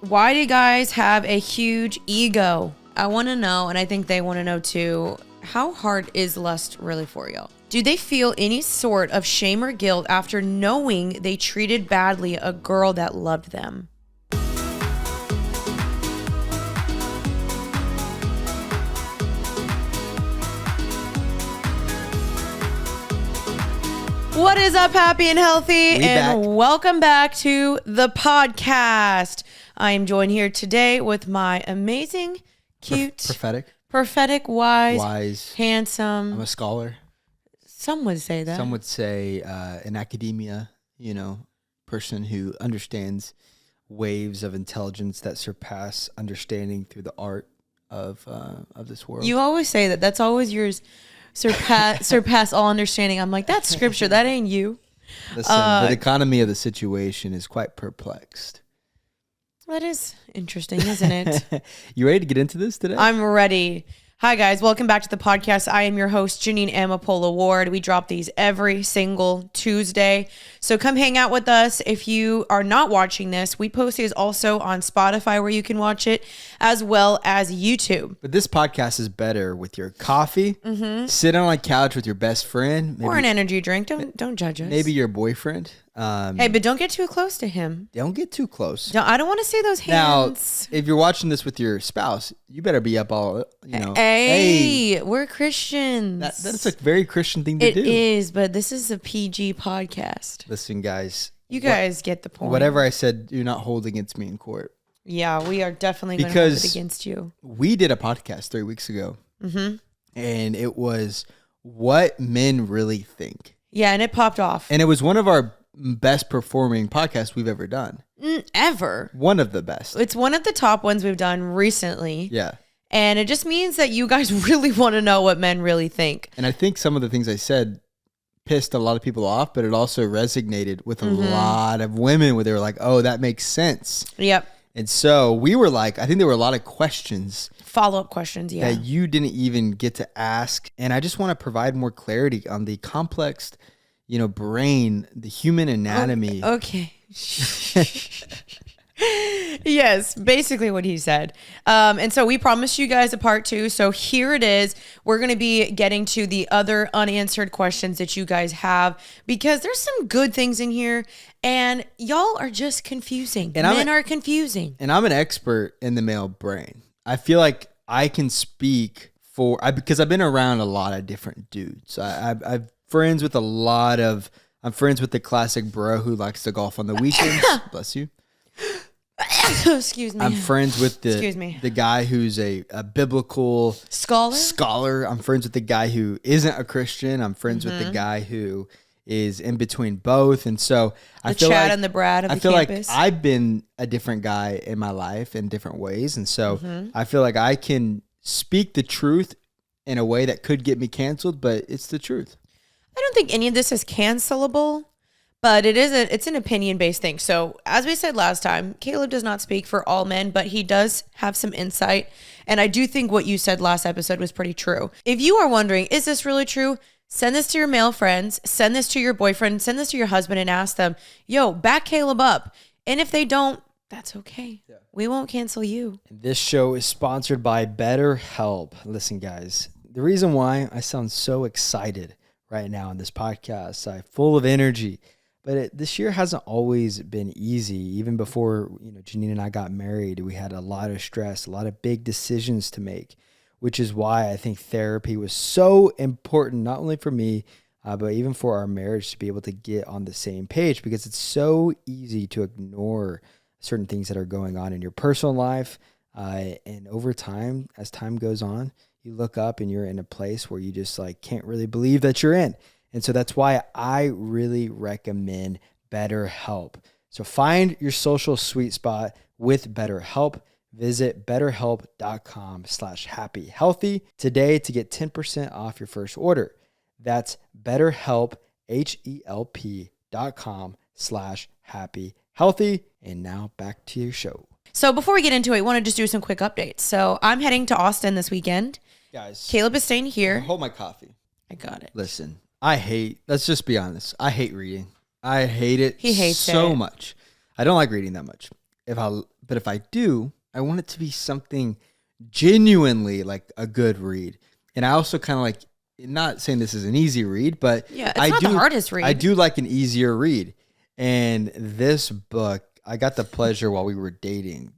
Why do guys have a huge ego? I want to know, and I think they want to know too, how hard is lust really for y'all? Do they feel any sort of shame or guilt after knowing they treated badly a girl that loved them? What is up, happy and healthy? Welcome back to the podcast. I am joined here today with my amazing, cute, prophetic, wise, handsome. I'm a scholar. Some would say that. Some would say an academia, person who understands waves of intelligence that surpass understanding through the art of this world. You always say that. That's always yours. Surpass all understanding. I'm like, that's scripture. That ain't you. Listen, the economy of the situation is quite perplexed. That is interesting, isn't it? You ready to get into this today? I'm ready. Hi, guys. Welcome back to the podcast. I am your host, Jeanine Amapola Ward. We drop these every single Tuesday. So come hang out with us. If you are not watching this, we post these also on Spotify where you can watch it, as well as YouTube. But this podcast is better with your coffee, sitting on a couch with your best friend. Or an energy drink. Don't judge us. Maybe your boyfriend. Hey, but don't get too close to him. Don't get too close. I don't want to see those hands. Now, if you're watching this with your spouse, you better be up all, Hey, we're Christians. That's a very Christian thing to do. It is, but this is a PG podcast. Listen, guys. You guys get the point. Whatever I said, do not hold against me in court. Yeah, we are definitely going to hold it against you. We did a podcast 3 weeks ago, and it was what men really think. Yeah, and it popped off. And it was one of our best performing podcasts we've ever done. Ever. One of the best. It's one of the top ones we've done recently. Yeah. And it just means that you guys really want to know what men really think. And I think some of the things I said pissed a lot of people off, but it also resonated with a lot of women where they were like, oh, that makes sense. Yep. And so we were like, I think there were a lot of questions. Follow-up questions, yeah. That you didn't even get to ask. And I just want to provide more clarity on the complex, brain, the human anatomy. Okay. Yes, basically what he said. And so we promised you guys a part 2. So here it is. We're going to be getting to the other unanswered questions that you guys have, because there's some good things in here and y'all are just confusing. And men are confusing. And I'm an expert in the male brain. I feel like I can speak because I've been around a lot of different dudes. I'm friends with I'm friends with the classic bro who likes to golf on the weekends. Bless you. Excuse me. I'm friends with the guy who's a biblical scholar. I'm friends with the guy who isn't a Christian. I'm friends with the guy who is in between both. And so I feel Chad like and the Brad of I the feel campus. like I've been a different guy in my life in different ways. And so I feel like I can speak the truth in a way that could get me canceled, but it's the truth. I don't think any of this is cancelable. But it's an opinion-based thing. So as we said last time, Kaleb does not speak for all men, but he does have some insight. And I do think what you said last episode was pretty true. If you are wondering, is this really true? Send this to your male friends, send this to your boyfriend, send this to your husband and ask them, yo, back Kaleb up. And if they don't, that's okay. Yeah. We won't cancel you. This show is sponsored by BetterHelp. Listen, guys, the reason why I sound so excited right now on this podcast, I'm full of energy. But this year hasn't always been easy. Even before, Jeanine and I got married, we had a lot of stress, a lot of big decisions to make, which is why I think therapy was so important, not only for me, but even for our marriage to be able to get on the same page, because it's so easy to ignore certain things that are going on in your personal life. And over time, as time goes on, you look up and you're in a place where you just can't really believe that you're in. And so that's why I really recommend BetterHelp. So find your social sweet spot with BetterHelp. Visit betterhelp.com/happyhealthy today to get 10% off your first order. That's BetterHelp, HELP.com/happyhealthy. And now back to your show. So before we get into it, I want to just do some quick updates. So I'm heading to Austin this weekend. Guys. Kaleb is staying here. Hold my coffee. I got it. Listen. Let's just be honest. I hate reading. I hate it. He hates so much. I don't like reading that much. But if I do, I want it to be something genuinely like a good read. And I also kind of like, not saying this is an easy read, but yeah, it's not the hardest read. I do like an easier read. And this book, I got the pleasure while we were dating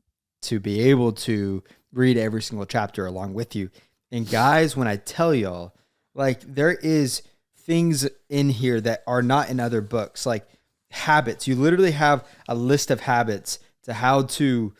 to be able to read every single chapter along with you. And guys, when I tell y'all, like there is things in here that are not in other books, like habits. You literally have a list of habits to how to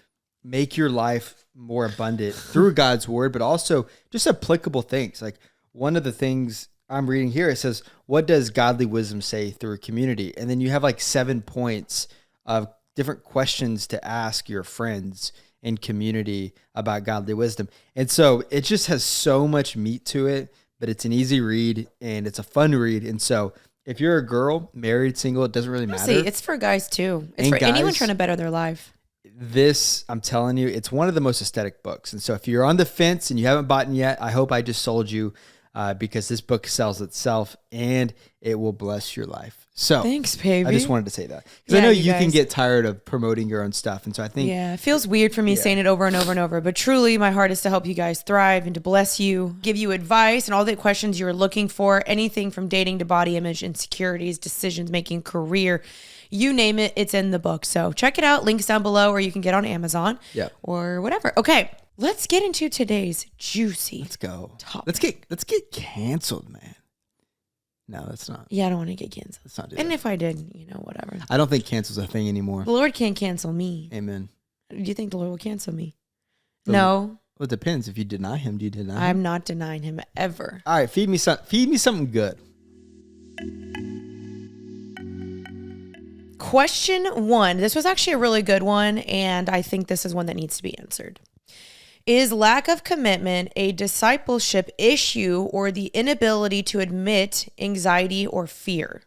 make your life more abundant through God's word, but also just applicable things. Like one of the things I'm reading here, it says, what does godly wisdom say through community? And then you have like 7 points of different questions to ask your friends in community about godly wisdom. And so it just has so much meat to it, but it's an easy read and it's a fun read. And so if you're a girl, married, single, it doesn't really matter. See, it's for guys too. It's And for anyone guys, trying to better their life. This, I'm telling you, it's one of the most aesthetic books. And so if you're on the fence and you haven't bought it yet, I hope I just sold you because this book sells itself and it will bless your life. So thanks, baby. I just wanted to say that because I know you can get tired of promoting your own stuff. And so I think, yeah, it feels weird for me saying it over and over and over, but truly my heart is to help you guys thrive and to bless you, give you advice and all the questions you're looking for, anything from dating to body image, insecurities, decisions making, career, you name it, it's in the book. So check it out. Links down below, or you can get on Amazon or whatever. Okay, let's get into today's juicy. Let's go. Topic. Let's get canceled, man. No, that's not. Yeah, I don't want to get canceled. Let's not do and that. if I did, whatever. I don't think cancel's a thing anymore. The Lord can't cancel me. Amen. Do you think the Lord will cancel me? So, no. Well, it depends. If you deny him, do you deny him? I'm not denying him ever. All right, feed me something good. Question 1. This was actually a really good one, and I think this is one that needs to be answered. Is lack of commitment a discipleship issue or the inability to admit anxiety or fear?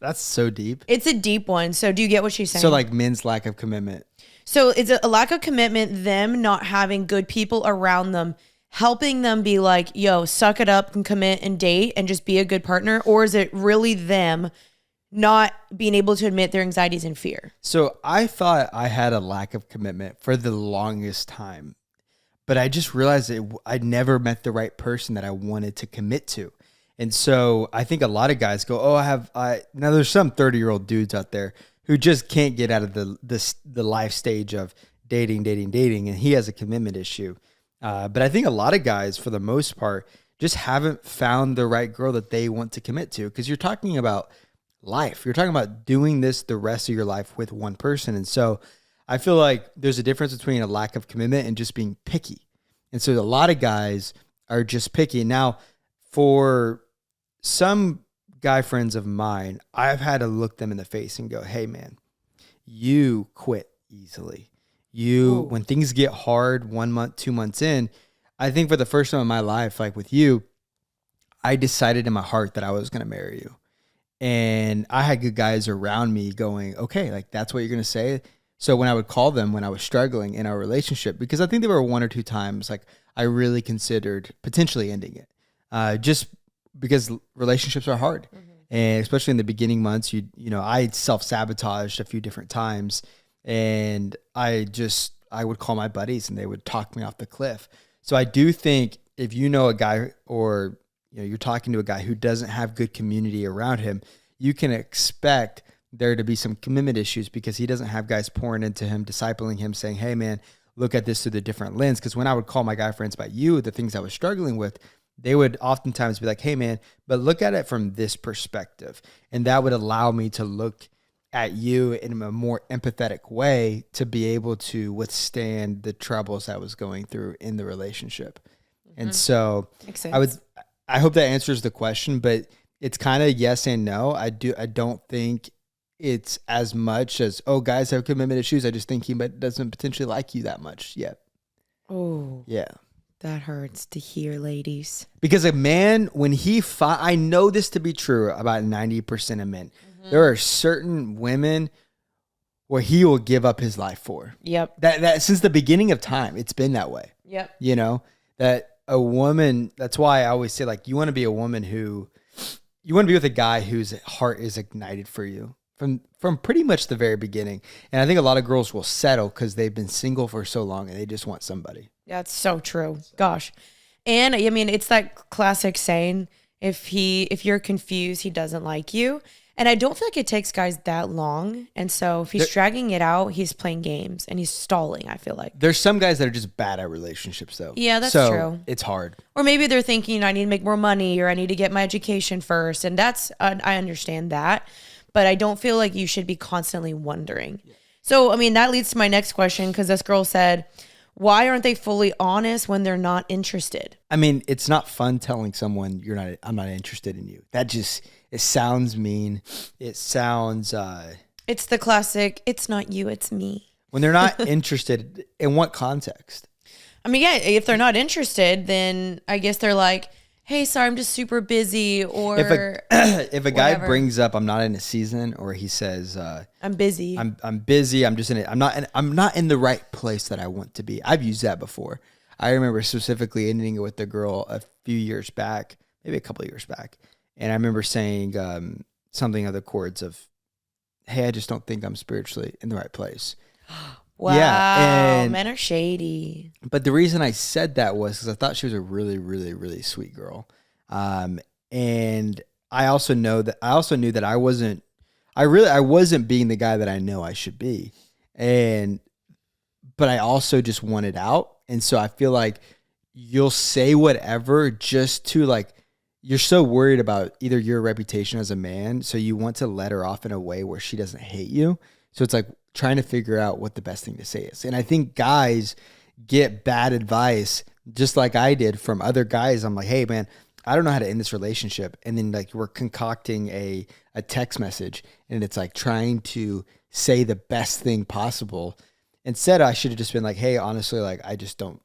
That's so deep. It's a deep one. So do you get what she's saying? So like men's lack of commitment. So it's a lack of commitment, them not having good people around them, helping them be like, yo, suck it up and commit and date and just be a good partner? Or is it really them not being able to admit their anxieties and fear? So I thought I had a lack of commitment for the longest time, but I just realized I'd never met the right person that I wanted to commit to. And so I think a lot of guys go, oh, now there's some 30-year-old dudes out there who just can't get out of the life stage of dating. And he has a commitment issue. But I think a lot of guys, for the most part, just haven't found the right girl that they want to commit to. Because you're talking about life. You're talking about doing this the rest of your life with one person. And so I feel like there's a difference between a lack of commitment and just being picky. And so a lot of guys are just picky. Now, for some guy friends of mine, I've had to look them in the face and go, hey, man, you quit easily. When things get hard 1 month, 2 months in, I think for the first time in my life, like with you, I decided in my heart that I was going to marry you. And I had good guys around me going, okay, like that's what you're going to say. So when I would call them when I was struggling in our relationship, because I think there were 1 or 2 times like I really considered potentially ending it, just because relationships are hard. Mm-hmm. And especially in the beginning months, I self-sabotaged a few different times, and I would call my buddies and they would talk me off the cliff. So I do think if you know a guy or you're talking to a guy who doesn't have good community around him, you can expect there to be some commitment issues because he doesn't have guys pouring into him, discipling him, saying, hey man, look at this through the different lens. Because when I would call my guy friends about you, the things I was struggling with, they would oftentimes be like, hey man, but look at it from this perspective. And that would allow me to look at you in a more empathetic way to be able to withstand the troubles I was going through in the relationship. Mm-hmm. And so I hope that answers the question, but it's kind of yes and no. I don't think it's as much as, oh, guys have commitment issues. I just think he doesn't potentially like you that much yet. Oh, yeah. That hurts to hear, ladies. Because a man, when I know this to be true about 90% of men. Mm-hmm. There are certain women where he will give up his life for. Yep. That since the beginning of time, it's been that way. Yep. That a woman, that's why I always say, like, you want to be a woman you want to be with a guy whose heart is ignited for you from pretty much the very beginning. And I think a lot of girls will settle because they've been single for so long and they just want somebody. That's so true. Gosh. And I mean, it's that classic saying, if you're confused, he doesn't like you. And I don't feel like it takes guys that long. And so if he's dragging it out, he's playing games and he's stalling, I feel like. There's some guys that are just bad at relationships, though. Yeah, that's so true. It's hard. Or maybe they're thinking, I need to make more money or I need to get my education first. And that's, I understand that. But I don't feel like you should be constantly wondering. Yeah. So, I mean, that leads to my next question, because this girl said, why aren't they fully honest when they're not interested? I mean, it's not fun telling someone I'm not interested in you. That just, it sounds mean. It sounds, it's the classic, it's not you, it's me. When they're not interested, in what context? I mean, yeah, if they're not interested, then I guess they're like, hey, sorry, I'm just super busy, or if a guy brings up I'm not in a season, or he says I'm busy. I'm busy. I'm just in it. I'm not in the right place that I want to be. I've used that before. I remember specifically ending it with a girl a few years back, maybe a couple of years back, and I remember saying something of the chords of, "Hey, I just don't think I'm spiritually in the right place." Wow, yeah, men are shady. But the reason I said that was because I thought she was a really, really, really sweet girl, and I also knew that I wasn't being the guy that I know I should be, but I also just wanted out, and so I feel like you'll say whatever just to like, you're so worried about either your reputation as a man, so you want to let her off in a way where she doesn't hate you. So it's like trying to figure out what the best thing to say is. And I think guys get bad advice, just like I did from other guys. I'm like, hey man, I don't know how to end this relationship. And then like we're concocting a text message, and it's like trying to say the best thing possible. Instead, I should have just been like, hey, honestly, like I just don't,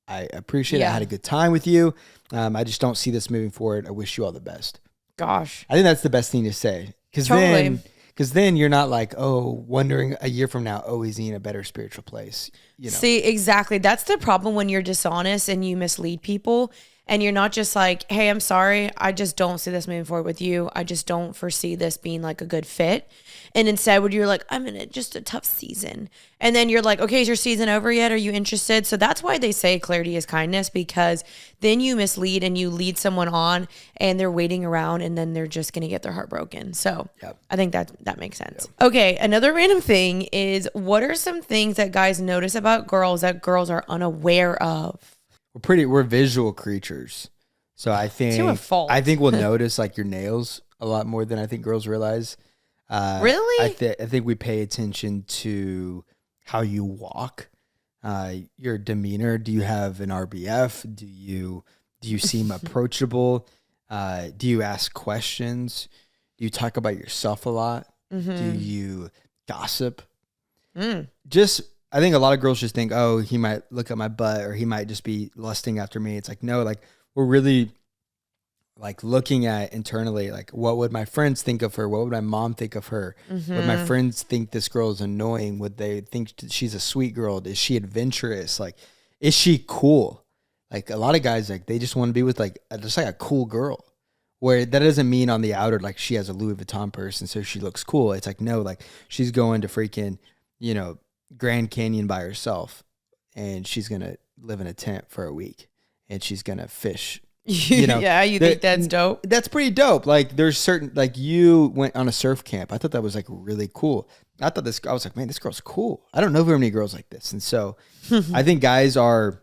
I appreciate it. I had a good time with you. I just don't see this moving forward. I wish you all the best. Gosh. I think that's the best thing to say. Because then you're not like, wondering a year from now, is he in a better spiritual place? See, exactly. That's the problem when you're dishonest and you mislead people, and you're not just like, hey, I'm sorry, I just don't see this moving forward with you. I just don't foresee this being like a good fit. And instead, when you're like, I'm in just a tough season. And then you're like, okay, is your season over yet? Are you interested? So that's why they say clarity is kindness, because then you mislead and you lead someone on and they're waiting around, and then they're just going to get their heart broken. So I think that makes sense. Yep. Okay. Another random thing is, what are some things that guys notice about girls that girls are unaware of? We're visual creatures. So I think, to a fault. I think we'll notice like your nails a lot more than I think girls realize. Really? I think we pay attention to how you walk, your demeanor. Do you have an RBF? Do you seem approachable? Do you ask questions? Do you talk about yourself a lot? Mm-hmm. Do you gossip? I think a lot of girls just think, he might look at my butt, or he might just be lusting after me. It's like, no, like we're really like looking at internally, like what would my friends think of her? What would my mom think of her? Mm-hmm. Would my friends think this girl is annoying? Would they think she's a sweet girl? Is she adventurous? Like, is she cool? Like a lot of guys, like they just want to be with like just like a cool girl, where that doesn't mean on the outer, like she has a Louis Vuitton purse and so she looks cool. It's like, no, like she's going to freaking, Grand Canyon by herself, and she's going to live in a tent for a week, and she's going to fish. Yeah, you think that's dope? That's pretty dope. Like there's certain, like you went on a surf camp. I thought that was like really cool. I was like, man, this girl's cool. I don't know very many girls like this. And so I think guys are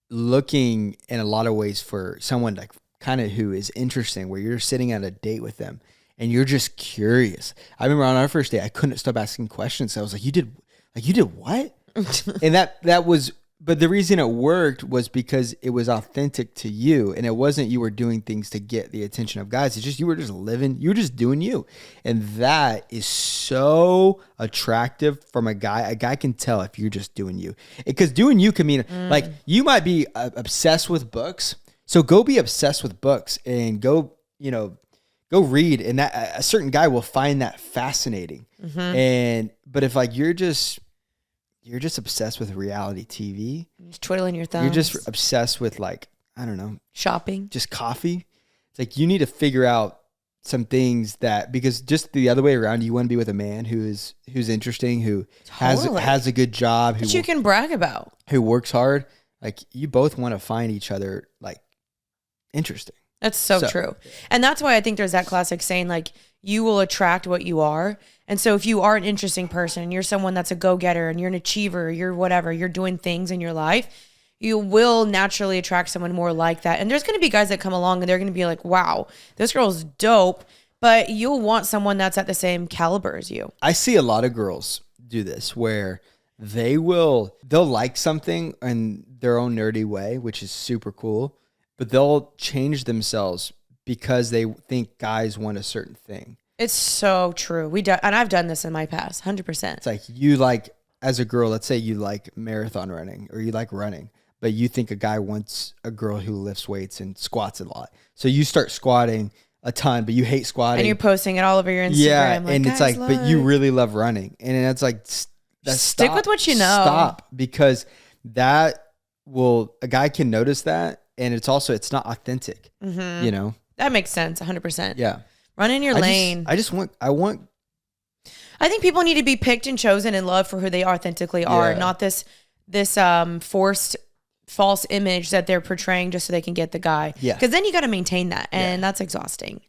looking in a lot of ways for someone like kind of who is interesting, where you're sitting at a date with them and you're just curious. I remember on our first date, I couldn't stop asking questions. So I was like, you did what? And that was, but the reason it worked was because it was authentic to you, and it wasn't you were doing things to get the attention of guys. It's just you were just living, you were just doing you. And that is so attractive from a guy. A guy can tell if you're just doing you, because doing you can mean like you might be obsessed with books. So go be obsessed with books and go read, and that a certain guy will find that fascinating. Mm-hmm. But if like you're just obsessed with reality TV, just twiddling your thumbs, you're just obsessed with like, I don't know, shopping, just coffee. It's like you need to figure out some things that, because just the other way around, you want to be with a man who's interesting, who Totally. has a good job, That you can brag about. who works hard. Like, you both want to find each other like interesting. That's so true. And that's why I think there's that classic saying, like, you will attract what you are. And so if you are an interesting person and you're someone that's a go-getter and you're an achiever, you're whatever, you're doing things in your life, you will naturally attract someone more like that. And there's going to be guys that come along and they're going to be like, wow, this girl's dope. But you'll want someone that's at the same caliber as you. I see a lot of girls do this where they'll like something in their own nerdy way, which is super cool, but they'll change themselves because they think guys want a certain thing. It's so true. And I've done this in my past, 100%. It's like, you like, as a girl, let's say you like marathon running or you like running, but you think a guy wants a girl who lifts weights and squats a lot. So you start squatting a ton, but you hate squatting. And you're posting it all over your Instagram. Yeah, like, and it's like, but you really love running. And it's like, stick with what you know. Stop, because a guy can notice that, and it's not authentic, you know? That makes sense, 100%. Yeah. Run in your lane. I think people need to be picked and chosen and loved for who they authentically are, not this forced false image that they're portraying just so they can get the guy. Yeah. Because then you got to maintain that, and that's exhausting.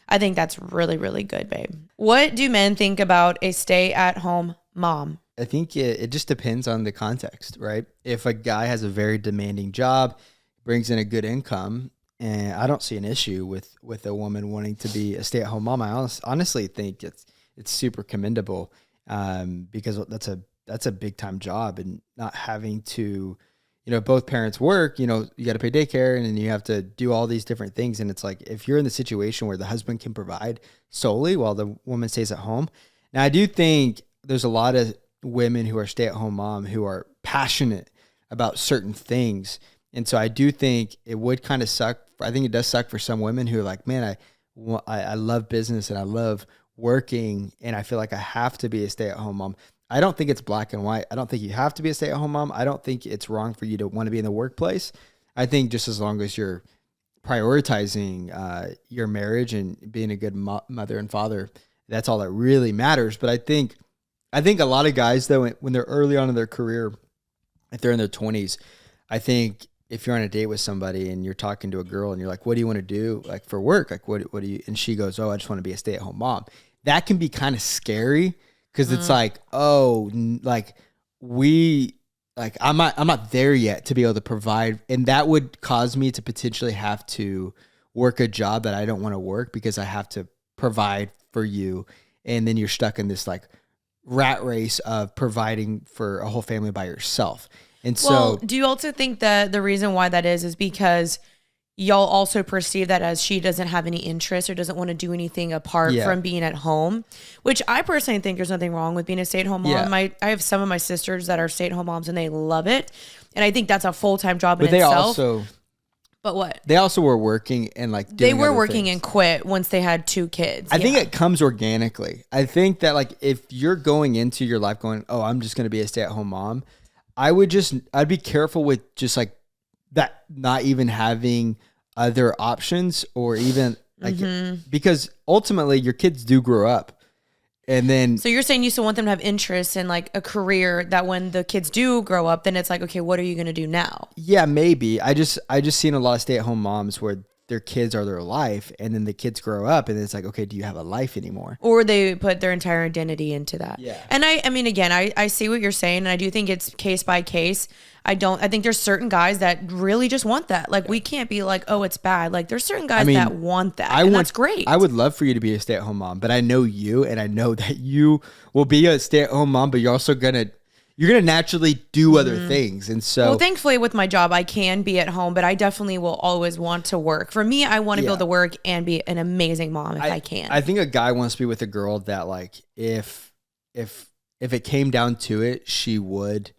I think that's really, really good, babe. What do men think about a stay-at-home mom? I think it just depends on the context, right? If a guy has a very demanding job, brings in a good income, and I don't see an issue with a woman wanting to be a stay-at-home mom. I honestly think it's super commendable, because that's a big time job, and not having to, both parents work, you got to pay daycare, and then you have to do all these different things. And it's like, if you're in the situation where the husband can provide solely while the woman stays at home. Now, I do think there's a lot of women who are stay-at-home mom who are passionate about certain things. And so I do think it would kind of suck. I think it does suck for some women who are like, man, I love business and I love working, and I feel like I have to be a stay-at-home mom. I don't think it's black and white. I don't think you have to be a stay-at-home mom. I don't think it's wrong for you to want to be in the workplace. I think just as long as you're prioritizing your marriage and being a good mother and father, that's all that really matters. But I think a lot of guys, though, when they're early on in their career, if they're in their 20s, I think if you're on a date with somebody and you're talking to a girl and you're like, what do you want to do, like, for work? Like, what do you, and she goes, oh, I just want to be a stay-at-home mom. That can be kind of scary, because it's like, oh, like, I'm not there yet to be able to provide. And that would cause me to potentially have to work a job that I don't want to work, because I have to provide for you. And then you're stuck in this like rat race of providing for a whole family by yourself. And so, do you also think that the reason why that is because y'all also perceive that as she doesn't have any interest or doesn't want to do anything apart from being at home, which I personally think there's nothing wrong with being a stay-at-home mom. Yeah. I have some of my sisters that are stay-at-home moms and they love it. And I think that's a full-time job but in they itself. But what? They also were working and like doing they were other working things. and quit once they had 2 kids. I think it comes organically. I think that like if you're going into your life going, oh, I'm just going to be a stay-at-home mom, I'd be careful with just like that, not even having other options, or even like, because ultimately your kids do grow up. And then, so you're saying you still want them to have interest in like a career that when the kids do grow up, then it's like, okay, what are you going to do now? Yeah, maybe. I just seen a lot of stay-at-home moms where their kids are their life, and then the kids grow up, and it's like, okay, do you have a life anymore? Or they put their entire identity into that. Yeah. And I mean, again, I see what you're saying, and I do think it's case by case. I think there's certain guys that really just want that. Like, we can't be like, oh, it's bad. Like, there's certain guys that want that. And that's great. I would love for you to be a stay-at-home mom, but I know you, and I know that you will be a stay-at-home mom, but you're also you're gonna naturally do other things. And so, well, thankfully with my job, I can be at home, but I definitely will always want to work. For me, I want to be able to work and be an amazing mom if I can. I think a guy wants to be with a girl that, like, if it came down to it, she would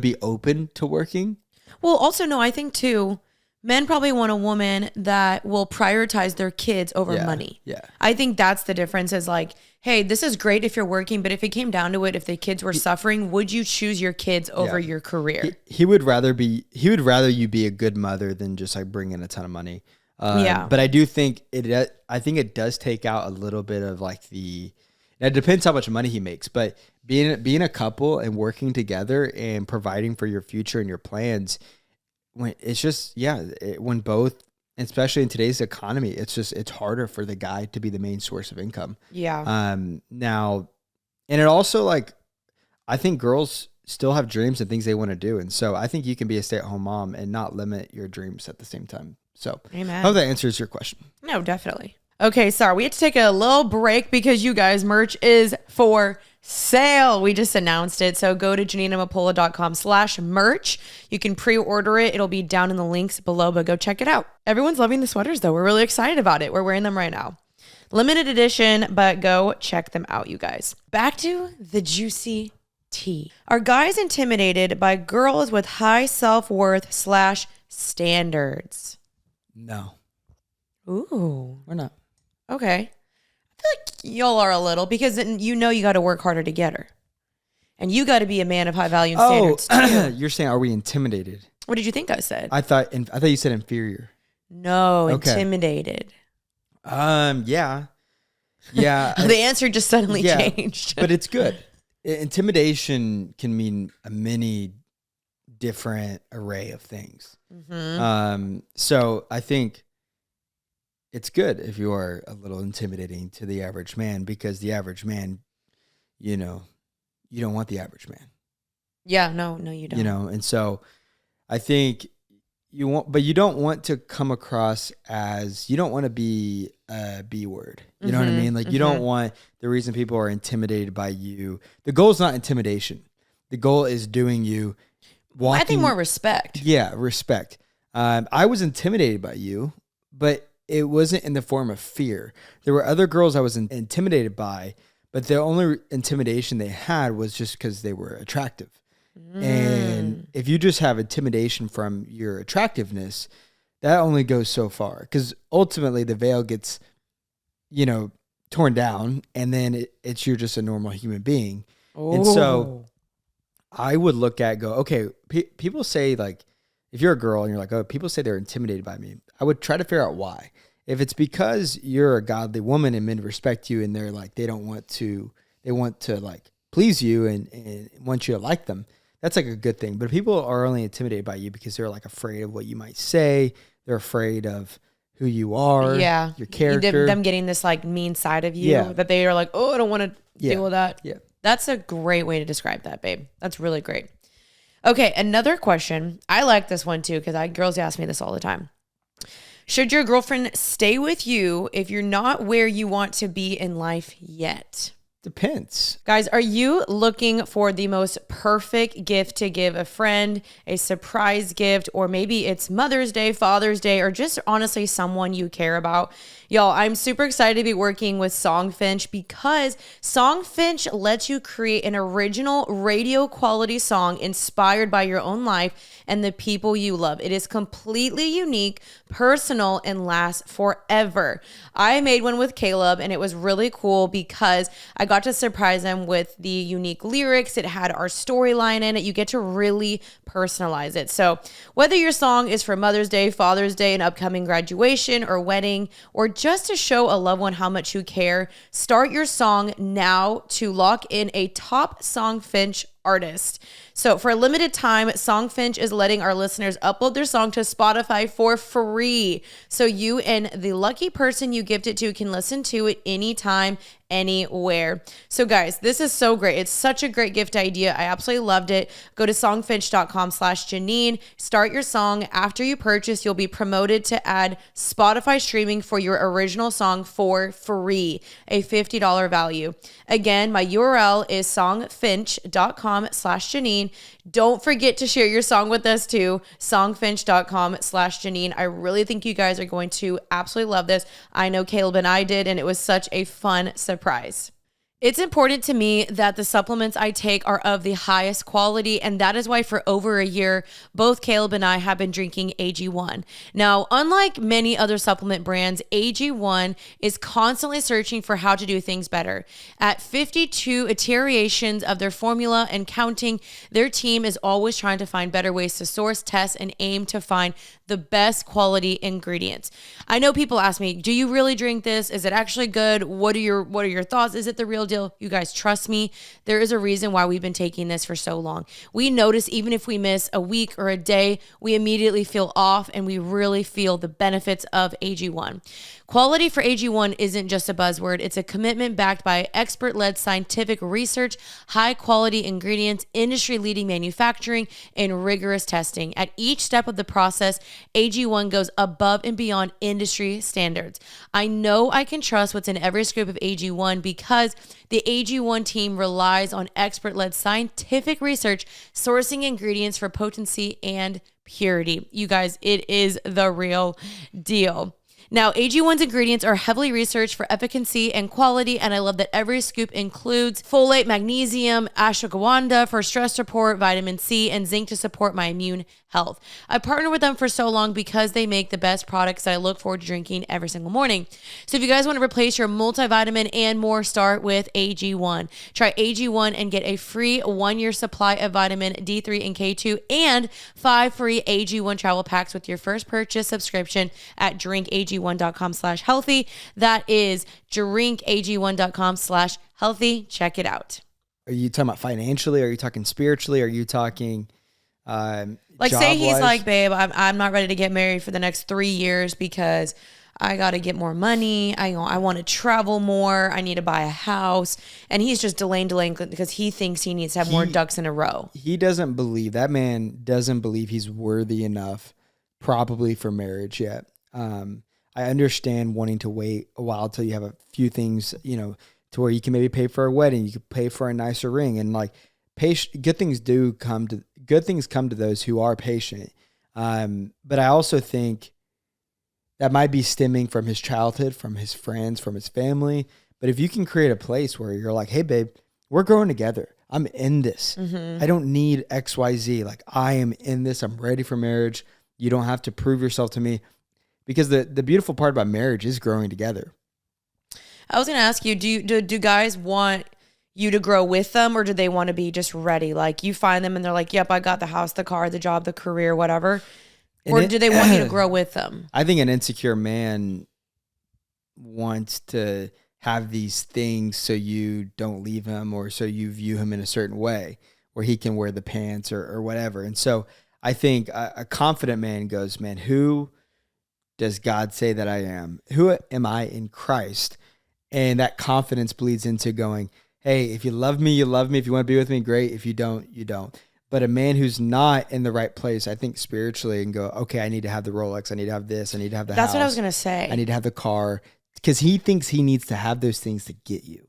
be open to working. Well, also, no, I think too, men probably want a woman that will prioritize their kids over money. Yeah. I think that's the difference, is like, hey, this is great if you're working, but if it came down to it, if the kids were suffering, would you choose your kids over your career? He would rather you be a good mother than just like bring in a ton of money. Yeah. But I do think I think it does take out a little bit of like it depends how much money he makes, but being a couple and working together and providing for your future and your plans, when it's just, when both, especially in today's economy, it's harder for the guy to be the main source of income. Yeah. Now, and it also, like, I think girls still have dreams and things they want to do. And so I think you can be a stay-at-home mom and not limit your dreams at the same time. So Amen. I hope that answers your question. No, definitely. Okay, sorry. We had to take a little break because you guys, merch is for sale. We just announced it. So go to JanineAmapola.com/merch. You can pre-order it. It'll be down in the links below, but go check it out. Everyone's loving the sweaters though. We're really excited about it. We're wearing them right now. Limited edition, but go check them out, you guys. Back to the juicy tea. Are guys intimidated by girls with high self-worth /standards? No. Ooh. We're not. Okay. I feel like y'all are a little, because then you got to work harder to get her. And you got to be a man of high value and standards too. You're saying, are we intimidated? What did you think I said? I thought you said inferior. No, Okay. Intimidated. Yeah. Yeah. The answer just suddenly changed. But it's good. Intimidation can mean a many different array of things. Mm-hmm. So I think it's good if you are a little intimidating to the average man, because the average man, you don't want the average man. Yeah, no, you don't. And so I think but you don't want to come across as, you don't want to be a B word. You know what I mean? Like, you don't want the reason people are intimidated by you. The goal is not intimidation. The goal is doing you walking. I think more respect. Yeah, respect. I was intimidated by you, but it wasn't in the form of fear. There were other girls I was intimidated by, but the only intimidation they had was just because they were attractive. And if you just have intimidation from your attractiveness, that only goes so far, because ultimately the veil gets, torn down, and then you're just a normal human being. Oh. And so I would okay, people say, like, if you're a girl and you're like, oh, people say they're intimidated by me, I would try to figure out why. If it's because you're a godly woman and men respect you and they're like, they want to like please you and want you to like them, that's like a good thing. But people are only intimidated by you because they're like afraid of what you might say. They're afraid of who you are, your character. Them getting this like mean side of you that they are like, oh, I don't want to deal with that. Yeah. That's a great way to describe that, babe. That's really great. Okay, another question. I like this one too, because girls ask me this all the time. Should your girlfriend stay with you if you're not where you want to be in life yet? Depends. Guys, are you looking for the most perfect gift to give a friend, a surprise gift, or maybe it's Mother's Day, Father's Day, or just honestly someone you care about? Y'all, I'm super excited to be working with Songfinch, because Songfinch lets you create an original radio quality song inspired by your own life and the people you love. It is completely unique, personal, and lasts forever. I made one with Kaleb, and it was really cool because I got to surprise him with the unique lyrics. It had our storyline in it. You get to really personalize it. So whether your song is for Mother's Day, Father's Day, an upcoming graduation or wedding, or just to show a loved one how much you care, start your song now to lock in a top Songfinch artist. So for a limited time, Songfinch is letting our listeners upload their song to Spotify for free. So you and the lucky person you gift it to can listen to it anytime, anywhere. So guys, this is so great. It's such a great gift idea. I absolutely loved it. Go to songfinch.com/Jeanine. Start your song. After you purchase, you'll be promoted to add Spotify streaming for your original song for free, a $50 value. Again, my URL is songfinch.com/Jeanine. Don't forget to share your song with us too, songfinch.com/Jeanine. I really think you guys are going to absolutely love this. I know Kaleb and I did, and it was such a fun surprise. It's important to me that the supplements I take are of the highest quality, and that is why for over a year, both Kaleb and I have been drinking AG1. Now, unlike many other supplement brands, AG1 is constantly searching for how to do things better. At 52 iterations of their formula and counting, their team is always trying to find better ways to source, test, and aim to find the best quality ingredients. I know people ask me, do you really drink this? Is it actually good? What are your thoughts? Is it the real deal? You guys, trust me, there is a reason why we've been taking this for so long. We notice even if we miss a week or a day, we immediately feel off and we really feel the benefits of AG1. Quality for AG1 isn't just a buzzword. It's a commitment backed by expert-led scientific research, high-quality ingredients, industry-leading manufacturing, and rigorous testing. At each step of the process, AG1 goes above and beyond industry standards. I know I can trust what's in every scoop of AG1 because the AG1 team relies on expert-led scientific research, sourcing ingredients for potency and purity. You guys, it is the real deal. Now, AG1's ingredients are heavily researched for efficacy and quality, and I love that every scoop includes folate, magnesium, ashwagandha for stress support, vitamin C, and zinc to support my immune health. I partnered with them for so long because they make the best products that I look forward to drinking every single morning. So if you guys want to replace your multivitamin and more, start with AG1. Try AG1 and get a free 1-year supply of vitamin D3 and K2 and 5 free AG1 travel packs with your first purchase subscription at drinkag1.com/healthy. That is drinkag1.com/healthy. Check it out. Are you talking about financially? Are you talking spiritually? Are you talking like say he's job-wise? like, babe, I'm not ready to get married for the next 3 years because I got to get more money. I want to travel more. I need to buy a house. And he's just delaying because he thinks he needs to have more ducks in a row. That man doesn't believe he's worthy enough probably for marriage yet. I understand wanting to wait a while till you have a few things, to where you can maybe pay for a wedding, you could pay for a nicer ring, and like good things come to those who are patient. But I also think that might be stemming from his childhood, from his friends, from his family. But if you can create a place where you're like, hey, babe, we're growing together. I'm in this. I don't need XYZ. Like, I am in this. I'm ready for marriage. You don't have to prove yourself to me. Because the beautiful part about marriage is growing together. I was going to ask you, do guys want you to grow with them, or do they want to be just ready? Like you find them and they're like, yep, I got the house, the car, the job, the career, whatever. Or do they want you to grow with them? I think an insecure man wants to have these things so you don't leave him, or so you view him in a certain way where he can wear the pants or whatever. And so I think a confident man goes, man, who does God say that I am? Who am I in Christ? And that confidence bleeds into going, hey, if you love me, you love me. If you want to be with me, great. If you don't, you don't. But a man who's not in the right place, I think spiritually, and go, okay, I need to have the Rolex. I need to have this. I need to have the house. That's what I was going to say. I need to have the car. Because he thinks he needs to have those things to get you.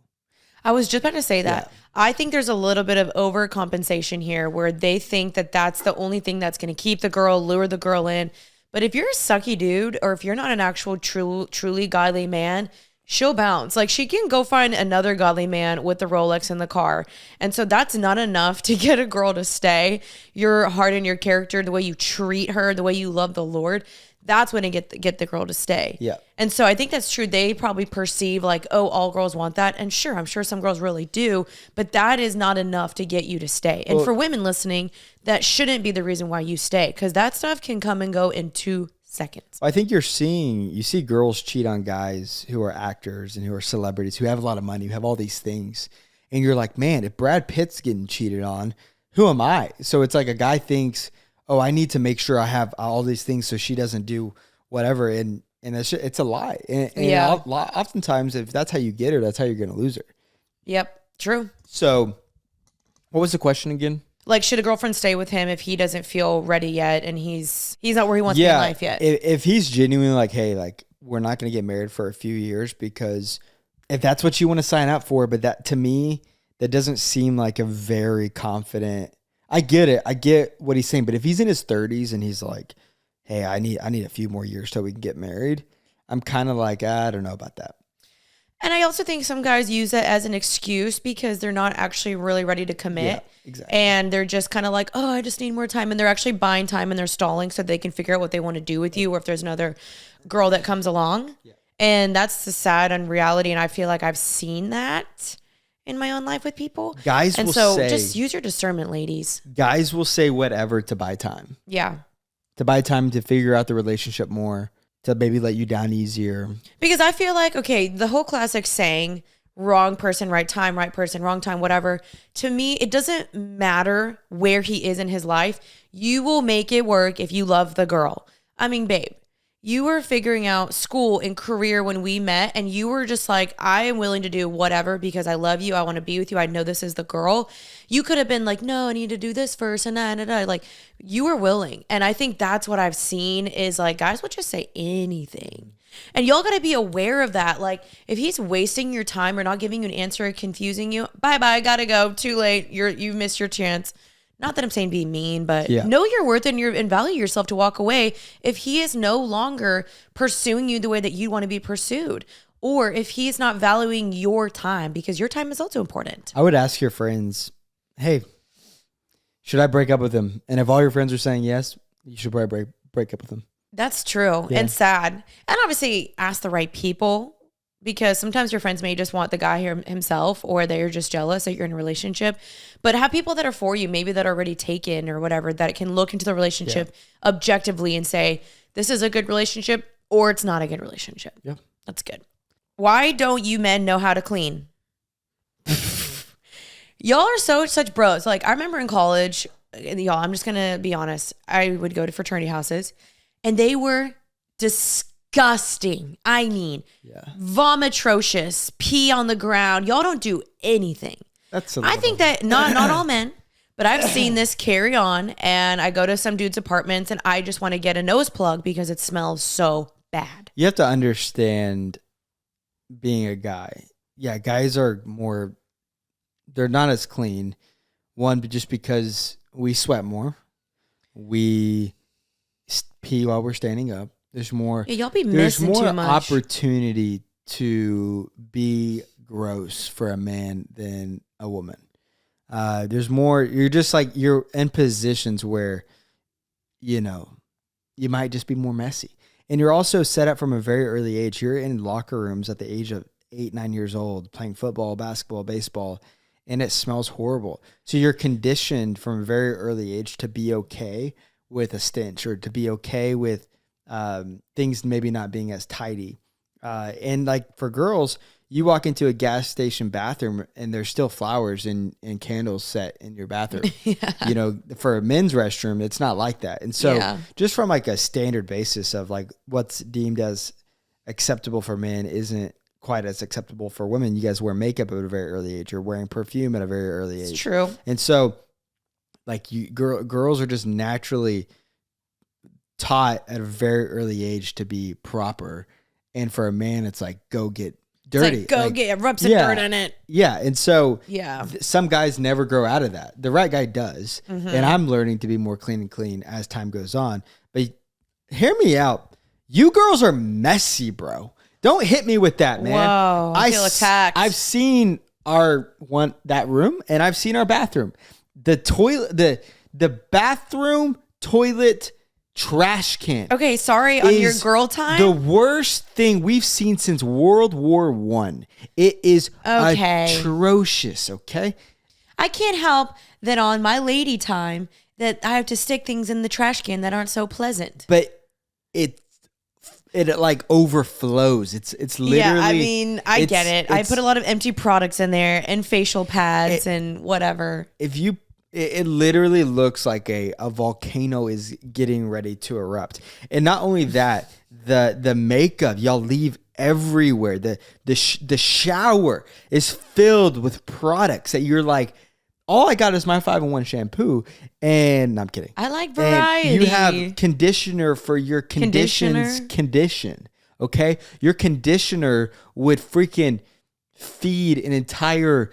I was just about to say that. Yeah. I think there's a little bit of overcompensation here where they think that that's the only thing that's going to keep the girl, lure the girl in. But if you're a sucky dude, or if you're not an actual truly godly man, she'll bounce. Like, she can go find another godly man with the Rolex in the car. And so that's not enough to get a girl to stay. Your heart and your character, the way you treat her, the way you love the Lord, that's when it get the girl to stay. Yeah. And so I think that's true. They probably perceive like, oh, all girls want that. And sure, I'm sure some girls really do, but that is not enough to get you to stay. And for women listening, that shouldn't be the reason why you stay, because that stuff can come and go in 2 seconds. I think you see girls cheat on guys who are actors and who are celebrities, who have a lot of money, who have all these things. And you're like, man, if Brad Pitt's getting cheated on, who am I? So it's like a guy thinks, oh, I need to make sure I have all these things so she doesn't do whatever. And it's a lie. And yeah. Oftentimes, if that's how you get her, that's how you're going to lose her. Yep. True. So what was the question again? Like, should a girlfriend stay with him if he doesn't feel ready yet and he's not where he wants to be in life yet? If he's genuinely like, hey, like, we're not going to get married for a few years, because if that's what you want to sign up for, but that, to me, that doesn't seem like a very confident. I get it. I get what he's saying. But if he's in his 30s and he's like, hey, I need a few more years till we can get married, I'm kind of like, I don't know about that. And I also think some guys use it as an excuse because they're not actually really ready to commit. Yeah, exactly. And they're just kind of like, oh, I just need more time. And they're actually buying time and they're stalling so they can figure out what they want to do with you or if there's another girl that comes along. Yeah. And that's the sad unreality. And I feel like I've seen that in my own life with people. Guys and will so say, just use your discernment, ladies. Guys will say whatever to buy time. Yeah. To buy time to figure out the relationship more, to maybe let you down easier. Because I feel like, okay, the whole classic saying, wrong person, right time, right person, wrong time, whatever. To me, it doesn't matter where he is in his life. You will make it work if you love the girl. I mean, babe, you were figuring out school and career when we met, and you were just like, I am willing to do whatever because I love you. I want to be with you. I know this is the girl. You could have been like, no, I need to do this first. And like, you were willing. And I think that's what I've seen is like, guys will just say anything. And y'all got to be aware of that. Like, if he's wasting your time or not giving you an answer or confusing you, bye-bye, gotta go. Too late. You missed your chance. Not that I'm saying be mean, but know your worth and value yourself to walk away if he is no longer pursuing you the way that you want to be pursued, or if he's not valuing your time, because your time is also important. I would ask your friends, hey, should I break up with him? And if all your friends are saying yes, you should probably break up with him. That's true and sad. And obviously ask the right people, because sometimes your friends may just want the guy himself, or they're just jealous that you're in a relationship. But have people that are for you, maybe that are already taken or whatever, that can look into the relationship objectively and say, this is a good relationship or it's not a good relationship. Yeah. That's good. Why don't you men know how to clean? Y'all are such bros. Like, I remember in college, y'all, I'm just going to be honest. I would go to fraternity houses and they were disgusting. I mean, vomitrocious, pee on the ground. Y'all don't do anything. I think that not all men, but I've seen this carry on, and I go to some dude's apartments and I just want to get a nose plug because it smells so bad. You have to understand being a guy. Yeah, guys are more, they're not as clean. One, just because we sweat more. We pee while we're standing up. There's more. Yeah, y'all be missing too much. There's more opportunity to be gross for a man than a woman. There's more. You're just like, you're in positions where, you might just be more messy. And you're also set up from a very early age. You're in locker rooms at the age of 8, 9 years old, playing football, basketball, baseball, and it smells horrible. So you're conditioned from a very early age to be okay with a stench, or to be okay with things maybe not being as tidy. And like for girls, you walk into a gas station bathroom and there's still flowers and candles set in your bathroom. For a men's restroom, it's not like that. And so just from like a standard basis of like what's deemed as acceptable for men isn't quite as acceptable for women. You guys wear makeup at a very early age. You're wearing perfume at a very early age. It's true. And so like girls are just naturally taught at a very early age to be proper. And for a man, it's like, go get dirty. Rub some dirt in it. Yeah. And so yeah, some guys never grow out of that. The right guy does. Mm-hmm. And I'm learning to be more clean as time goes on. But hear me out. You girls are messy, bro. Don't hit me with that, man. Whoa, I feel attacked. I've seen that room, and I've seen our bathroom. The toilet, the bathroom, toilet, trash can. Okay, sorry, on your girl time? The worst thing we've seen since World War I. It is atrocious, okay? I can't help that on my lady time that I have to stick things in the trash can that aren't so pleasant. But it like overflows. It's literally. Yeah, I mean, I get it. I put a lot of empty products in there and facial pads and whatever. It literally looks like a volcano is getting ready to erupt. And not only that, the makeup y'all leave everywhere. The shower is filled with products that you're like, all I got is my 5-in-1 shampoo. And no, I'm kidding. I like variety. And you have conditioner for your condition. Okay? Your conditioner would freaking feed an entire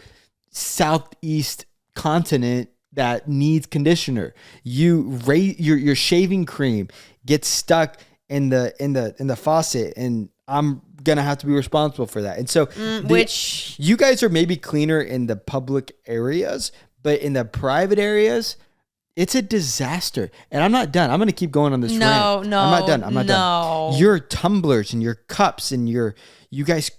southeast continent that needs conditioner. Your shaving cream gets stuck in the faucet, and I'm gonna have to be responsible for that. And so, which you guys are maybe cleaner in the public areas, but in the private areas, it's a disaster. And I'm not done. I'm going to keep going on this rant. I'm not done. I'm not done. Your tumblers and your cups and you guys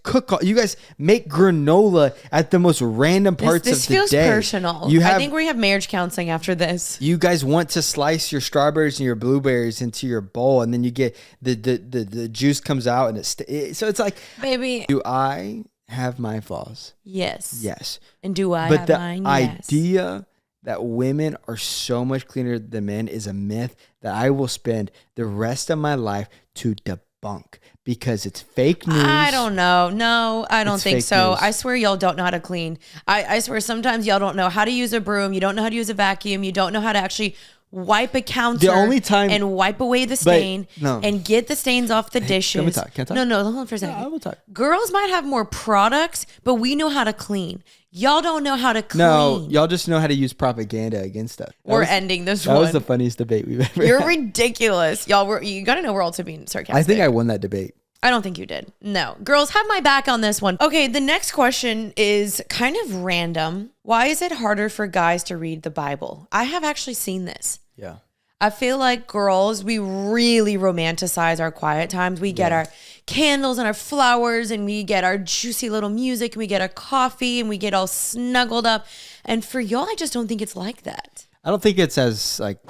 you guys make granola at the most random parts of the day. This feels personal. I think we have marriage counseling after this. You guys want to slice your strawberries and your blueberries into your bowl, and then you get the juice comes out, and so it's like, baby, do I have my flaws? Yes. And do I have mine? Yes. Idea that women are so much cleaner than men is a myth that I will spend the rest of my life to debunk, because it's fake news. I don't know. No, I don't think so. News. I swear y'all don't know how to clean. I swear sometimes y'all don't know how to use a broom. You don't know how to use a vacuum. You don't know how to actually wipe a counter the only time, and wipe away the stain and get the stains off the dishes. Can we talk? Can I talk? No, hold on for a second. No, I will talk. Girls might have more products, but we know how to clean. Y'all don't know how to clean. No, y'all just know how to use propaganda against us. We're ending this one. That was the funniest debate we've ever You're had. ridiculous. Y'all, you got to know we're also being sarcastic. I think I won that debate. I don't think you did. No. Girls, have my back on this one. Okay, the next question is kind of random. Why is it harder for guys to read the Bible? I have actually seen this. Yeah. I feel like girls, we really romanticize our quiet times. We get our candles and our flowers, and we get our juicy little music, and we get our coffee, and we get all snuggled up. And for y'all, I just don't think it's like that. I don't think it's as like,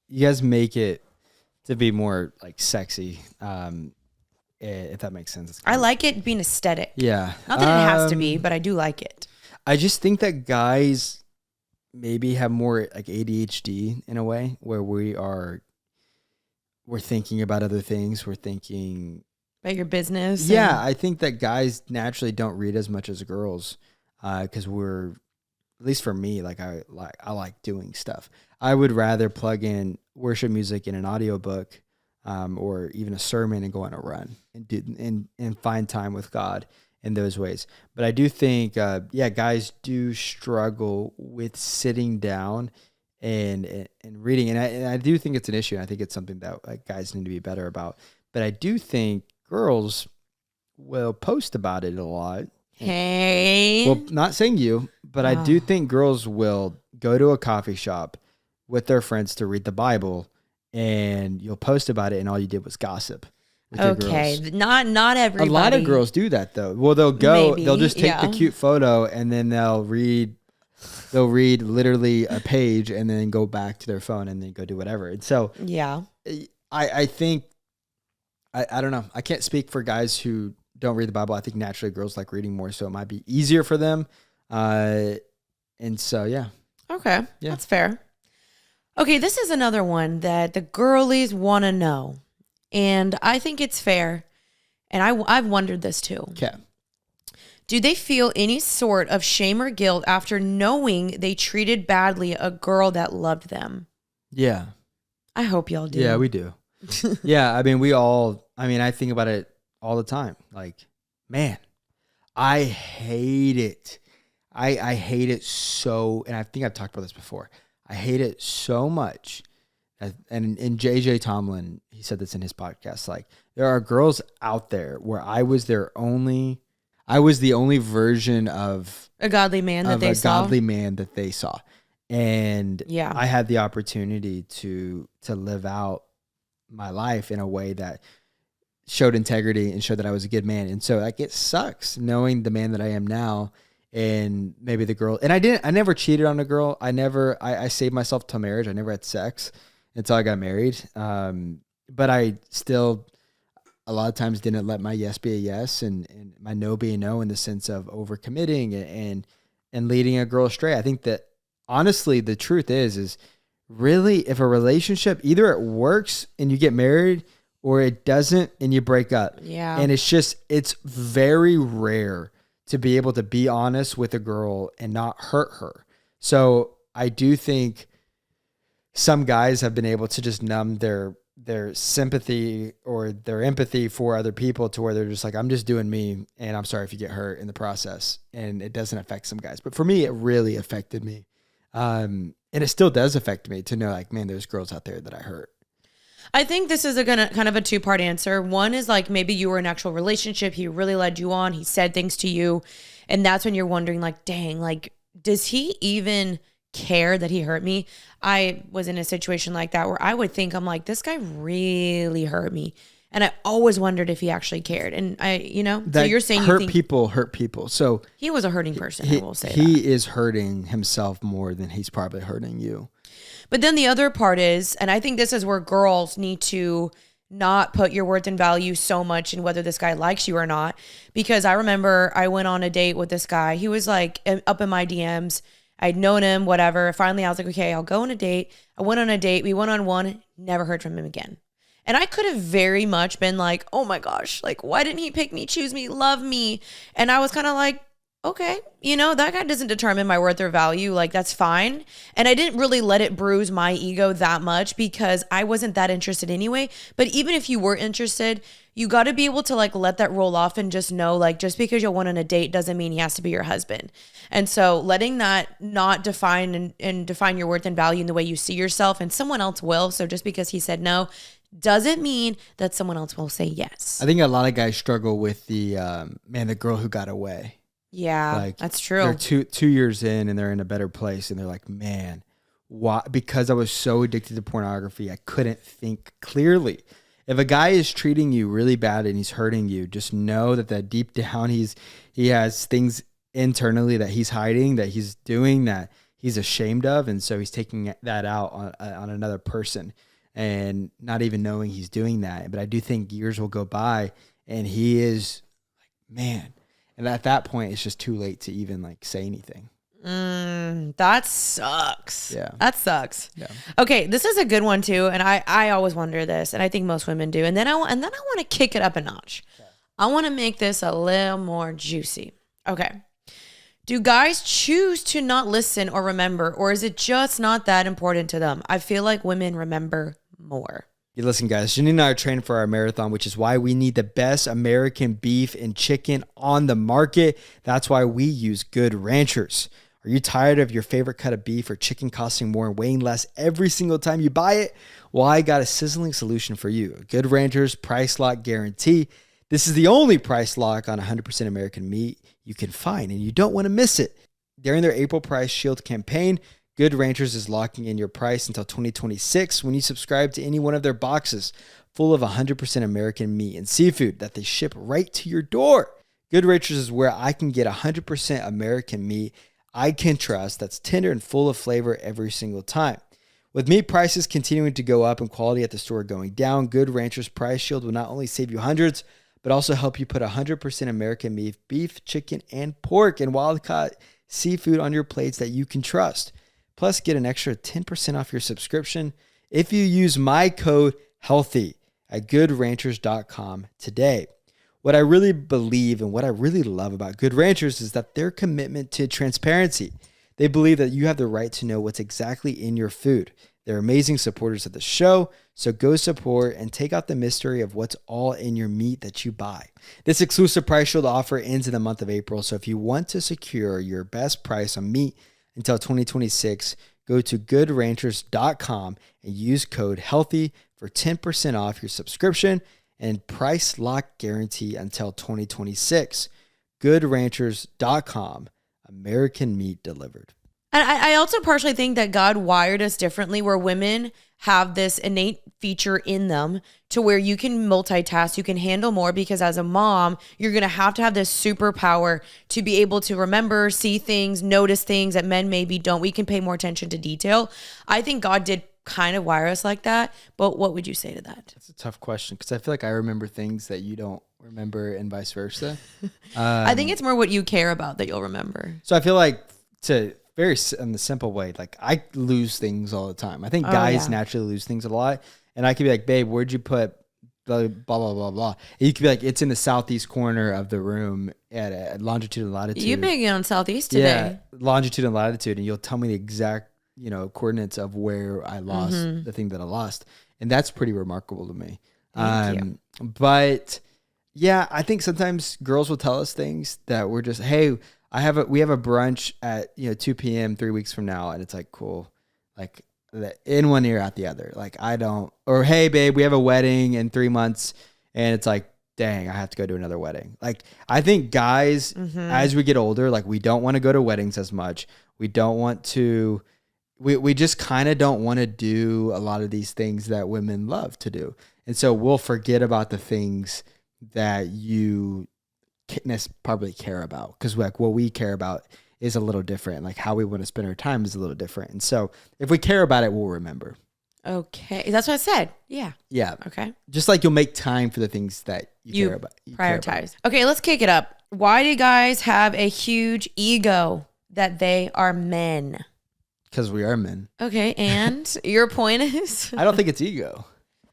you guys make it to be more like sexy, if that makes sense. I like it being aesthetic. Yeah. Not that it has to be, but I do like it. I just think that guys maybe have more like ADHD in a way, where we're thinking about other things. We're thinking about your business. Yeah. I think that guys naturally don't read as much as girls. Cause we're, at least for me, I like doing stuff. I would rather plug in worship music in an audiobook, or even a sermon, and go on a run and find time with God in those ways. But I do think, guys do struggle with sitting down and reading. And I do think it's an issue. And I think it's something that guys need to be better about. But I do think girls will post about it a lot. Hey. Well, not saying you, but I do think girls will go to a coffee shop with their friends to read the Bible, and you'll post about it, and all you did was gossip. Okay, not everybody. A lot of girls do that though. Well, they'll just take the cute photo, and then they'll read literally a page, and then go back to their phone, and then go do whatever. And so, I think, I don't know. I can't speak for guys who don't read the Bible. I think naturally girls like reading more, so it might be easier for them. And so, yeah. Okay, that's fair. Okay, this is another one that the girlies want to know. And I think it's fair. And I've wondered this too. Okay. Do they feel any sort of shame or guilt after knowing they treated badly a girl that loved them? Yeah. I hope y'all do. Yeah, we do. Yeah, I mean, I think about it all the time. Like, man, I hate it. I hate it so, and I think I've talked about this before. I hate it so much. And JJ Tomlin, he said this in his podcast, like, there are girls out there where I was the only version of a godly man that they saw. And I had the opportunity to live out my life in a way that showed integrity and showed that I was a good man. And so like, it sucks knowing the man that I am now, and maybe the girl, and I never cheated on a girl. I saved myself till marriage. I never had sex until I got married. But I still, a lot of times, didn't let my yes be a yes and my no be a no, in the sense of overcommitting and leading a girl astray. I think that honestly, the truth is really, if a relationship, either it works and you get married, or it doesn't and you break up. Yeah. And it's very rare to be able to be honest with a girl and not hurt her. So I do think some guys have been able to just numb their sympathy or their empathy for other people, to where they're just like, I'm just doing me, and I'm sorry if you get hurt in the process. And it doesn't affect some guys. But for me, it really affected me. And it still does affect me to know, like, man, there's girls out there that I hurt. I think this is kind of a two-part answer. One is like maybe you were in an actual relationship. He really led you on. He said things to you. And that's when you're wondering like, dang, like, does he even care that he hurt me? I was in a situation like that where I would think, I'm like, this guy really hurt me. And I always wondered if he actually cared. And so you're saying hurt people. So he was a hurting person, I will say he is hurting himself more than he's probably hurting you. But then the other part is, and I think this is where girls need to not put your worth and value so much in whether this guy likes you or not. Because I remember I went on a date with this guy. He was like up in my DMs. I'd known him, whatever. Finally, I was like, okay, I'll go on a date. I went on a date. We went on one, never heard from him again. And I could have very much been like, oh my gosh, like, why didn't he pick me, choose me, love me? And I was kind of like, okay, that guy doesn't determine my worth or value. Like, that's fine. And I didn't really let it bruise my ego that much because I wasn't that interested anyway. But even if you were interested, you got to be able to like let that roll off and just know, like, just because you went on a date doesn't mean he has to be your husband. And so letting that not define and define your worth and value in the way you see yourself, and someone else will. So just because he said no doesn't mean that someone else will say yes. I think a lot of guys struggle with the girl who got away. Yeah, like, that's true. They're two years in and they're in a better place and they're like, man, why? Because I was so addicted to pornography, I couldn't think clearly. If a guy is treating you really bad and he's hurting you, just know that deep down he has things internally that he's hiding, that he's doing, that he's ashamed of, and so he's taking that out on another person and not even knowing he's doing that. But I do think years will go by and he is like, man. And at that point, it's just too late to even like say anything. That sucks. Yeah. That sucks. Yeah. Okay, this is a good one too. And I always wonder this, and I think most women do. And then I want to kick it up a notch. Okay. I want to make this a little more juicy. Okay. Do guys choose to not listen or remember, or is it just not that important to them? I feel like women remember more. Hey, listen, guys, Jeanine and I are training for our marathon, which is why we need the best American beef and chicken on the market. That's why we use Good Ranchers. Are you tired of your favorite cut of beef or chicken costing more and weighing less every single time you buy it? Well, I got a sizzling solution for you. Good Ranchers Price Lock Guarantee. This is the only price lock on 100% American meat you can find, and you don't want to miss it. During their April Price Shield campaign, Good Ranchers is locking in your price until 2026 when you subscribe to any one of their boxes full of 100% American meat and seafood that they ship right to your door. Good Ranchers is where I can get 100% American meat I can trust that's tender and full of flavor every single time. With meat prices continuing to go up and quality at the store going down, Good Ranchers Price Shield will not only save you hundreds, but also help you put 100% American beef, chicken, and pork, and wild-caught seafood on your plates that you can trust. Plus, get an extra 10% off your subscription if you use my code HEALTHY at goodranchers.com today. What I really believe and what I really love about Good Ranchers is that their commitment to transparency. They believe that you have the right to know what's exactly in your food. They're amazing supporters of the show, so go support and take out the mystery of what's all in your meat that you buy. This exclusive Price Shield offer ends in the month of April, so if you want to secure your best price on meat until 2026, go to goodranchers.com and use code HEALTHY for 10% off your subscription and price lock guarantee until 2026. Goodranchers.com, American meat delivered. And I also partially think that God wired us differently, where women have this innate feature in them to where you can multitask, you can handle more, because as a mom, you're going to have this superpower to be able to remember, see things, notice things that men maybe don't. We can pay more attention to detail. I think God did kind of wire us like that, but what would you say to that? That's a tough question, because I feel like I remember things that you don't remember and vice versa. I think it's more what you care about that you'll remember. So I feel like very in the simple way, like I lose things all the time. I think guys naturally lose things a lot. And I could be like, babe, where'd you put blah, blah, blah, blah. And you could be like, it's in the southeast corner of the room at longitude and latitude. You big on southeast today. Yeah, longitude and latitude. And you'll tell me the exact, coordinates of where I lost the thing that I lost. And that's pretty remarkable to me. Thank you. But yeah, I think sometimes girls will tell us things that we're just, hey, we have a brunch at 2 p.m. 3 weeks from now, and it's like, cool. Like, in one ear out the other. Like I don't, or hey babe, we have a wedding in 3 months, and it's like, dang, I have to go to another wedding. Like I think guys, as we get older, like we don't want to go to weddings as much. We don't want to. We just kind of don't want to do a lot of these things that women love to do, and so we'll forget about the things that you probably care about, because like what we care about is a little different. Like how we want to spend our time is a little different. And so if we care about it, we'll remember. Okay. That's what I said. Yeah. Yeah. Okay. Just like you'll make time for the things that you care about. Prioritize. Okay, let's kick it up. Why do guys have a huge ego that they are men? Because we are men. Okay. And your point is? I don't think it's ego.